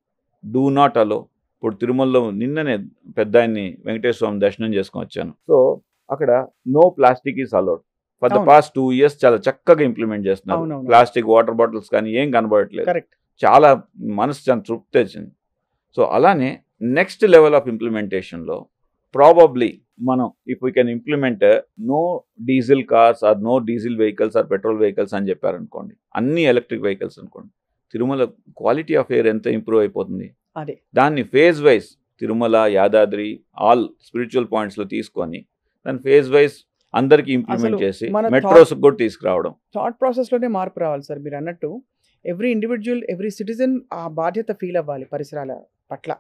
[SPEAKER 2] Do not allow. ఇప్పుడు తిరుమలలో నిన్ననే పెద్ద ఆయన్ని వెంకటేశ్వర స్వామి దర్శనం చేసుకొని వచ్చాను. సో అక్కడ no plastic is allowed. For the past 2 years చాలా చక్కగా ఇంప్లిమెంట్ చేస్తున్నారు. ప్లాస్టిక్ వాటర్ బాటిల్స్ కానీ ఏం కనబడట్లేదు. చాలా మనసు చాలా తృప్తి వచ్చింది. సో అలానే నెక్స్ట్ లెవెల్ ఆఫ్ ఇంప్లిమెంటేషన్లో ప్రాబబ్లీ మనం if we can implement no diesel cars or no diesel vehicles or petrol vehicles అని చెప్పారనుకోండి, అన్ని ఎలక్ట్రిక్ వెహికల్స్ అనుకోండి, తిరుమల క్వాలిటీ ఆఫ్ ఎయిర్ ఎంత ఇంప్రూవ్ అయిపోతుంది. దాన్ని phase wise Tirumala Yadadri all spiritual పాయింట్స్లో తీసుకొని దాన్ని ఫేజ్ వైజ్ అందరికీ ఇంప్లిమెంట్ చేసి మెట్రోస్ కూడా తీసుకురావడం.
[SPEAKER 1] థాట్ ప్రాసెస్లోనే మార్పు రావాలి సార్. మీరు అన్నట్టు ఎవ్రీ ఇండివిజువల్ ఎవ్రీ సిటిజన్ ఆ బాధ్యత ఫీల్ అవ్వాలి పరిసరాల పట్ల.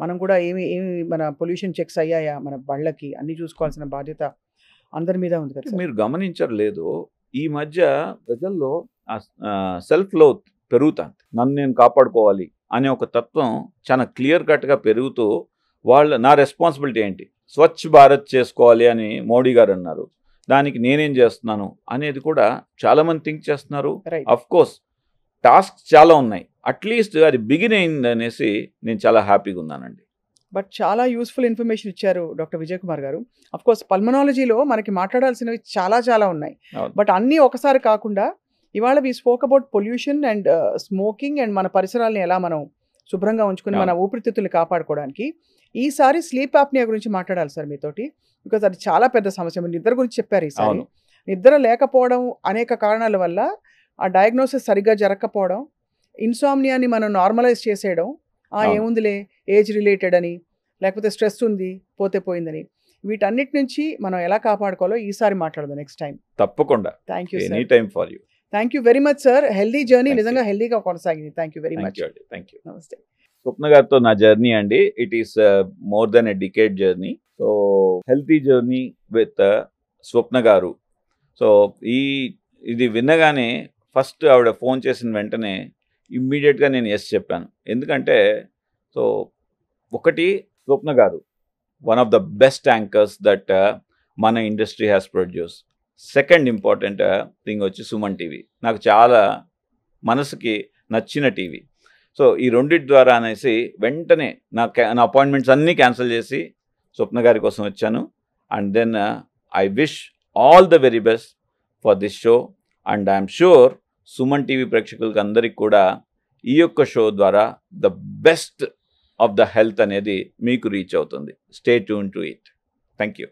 [SPEAKER 1] మనం కూడా ఏమి మన పొల్యూషన్ చెక్స్ అయ్యాయా మన బళ్ళకి అన్ని చూసుకోవాల్సిన బాధ్యత అందరి మీద ఉంది కదా.
[SPEAKER 2] మీరు గమనించలేదు ఈ మధ్య ప్రజల్లో సెల్ఫ్ లో పెరుగుతుంది. నన్ను నేను కాపాడుకోవాలి అనే ఒక తత్వం చాలా క్లియర్ కట్గా పెరుగుతూ నా రెస్పాన్సిబిలిటీ ఏంటి, స్వచ్ఛ భారత్ చేసుకోవాలి అని మోడీ గారు అన్నారు. దానికి నేనేం చేస్తున్నాను అనేది కూడా చాలా మంది థింక్ చేస్తున్నారు. అఫ్ కోర్స్ టాస్క్ చాలా ఉన్నాయి. అట్లీస్ట్ అది బిగిన్ అయింది అనేసి నేను చాలా హ్యాపీగా ఉన్నానండి.
[SPEAKER 1] బట్ చాలా యూస్ఫుల్ ఇన్ఫర్మేషన్ ఇచ్చారు డాక్టర్ విజయ్ కుమార్ గారు. అఫ్ కోర్స్ పల్మనాలజీలో మనకి మాట్లాడాల్సినవి చాలా ఉన్నాయి. బట్ అన్నీ ఒకసారి కాకుండా ఇవాళ we spoke about pollution and smoking and మన పరిసరాలని ఎలా మనం శుభ్రంగా ఉంచుకుని మన ఊపిరితిత్తుల్ని కాపాడుకోవడానికి. ఈసారి స్లీప్ యాప్నియా గురించి మాట్లాడాలి సార్ మీతోటి. బికాజ్ అది చాలా పెద్ద సమస్య. మీరు నిద్ర గురించి చెప్పారు. ఈసారి నిద్ర లేకపోవడం అనేక కారణాల వల్ల ఆ డయాగ్నోసిస్ సరిగ్గా జరగకపోవడం, ఇన్సామ్నియాని మనం నార్మలైజ్ చేసేయడం, ఏముందిలే ఏజ్ రిలేటెడ్ అని, లేకపోతే స్ట్రెస్ ఉంది పోతే పోయిందని, వీటన్నిటి నుంచి మనం ఎలా కాపాడుకోవాలో ఈసారి మాట్లాడదాం నెక్స్ట్ టైం.
[SPEAKER 2] తప్పకుండా.
[SPEAKER 1] Thank you
[SPEAKER 2] any time for you.
[SPEAKER 1] Thank you very much sir. Healthy journey నిజంగా హెల్దీగా కొనసాగింది. Thank you very much.
[SPEAKER 2] Thank you.
[SPEAKER 1] నమస్తే.
[SPEAKER 2] స్వప్న గారితో నా జర్నీ అండి. It is more than a decade journey. So healthy journey with Swapna గారు. సో ఇది విన్నగానే ఫస్ట్ ఆవిడ ఫోన్ చేసిన వెంటనే ఇమ్మీడియట్గా నేను ఎస్ చెప్పాను. ఎందుకంటే సో ఒకటి స్వప్న గారు one of the best anchors that మన industry has produce. Second important thing వచ్చి సుమన్ టీవీ. నాకు చాలా మనసుకి నచ్చిన టీవీ. సో ఈ రెండింటి ద్వారా అనేసి వెంటనే నా అపాయింట్మెంట్స్ అన్నీ క్యాన్సిల్ చేసి స్వప్న గారి కోసం వచ్చాను. And then I wish all the very best for this show. And I'm sure Suman TV ప్రేక్షకులకి అందరికి కూడా ఈ యొక్క షో ద్వారా the best of the health అనేది మీకు రీచ్ అవుతుంది. Stay tune to it. Thank you.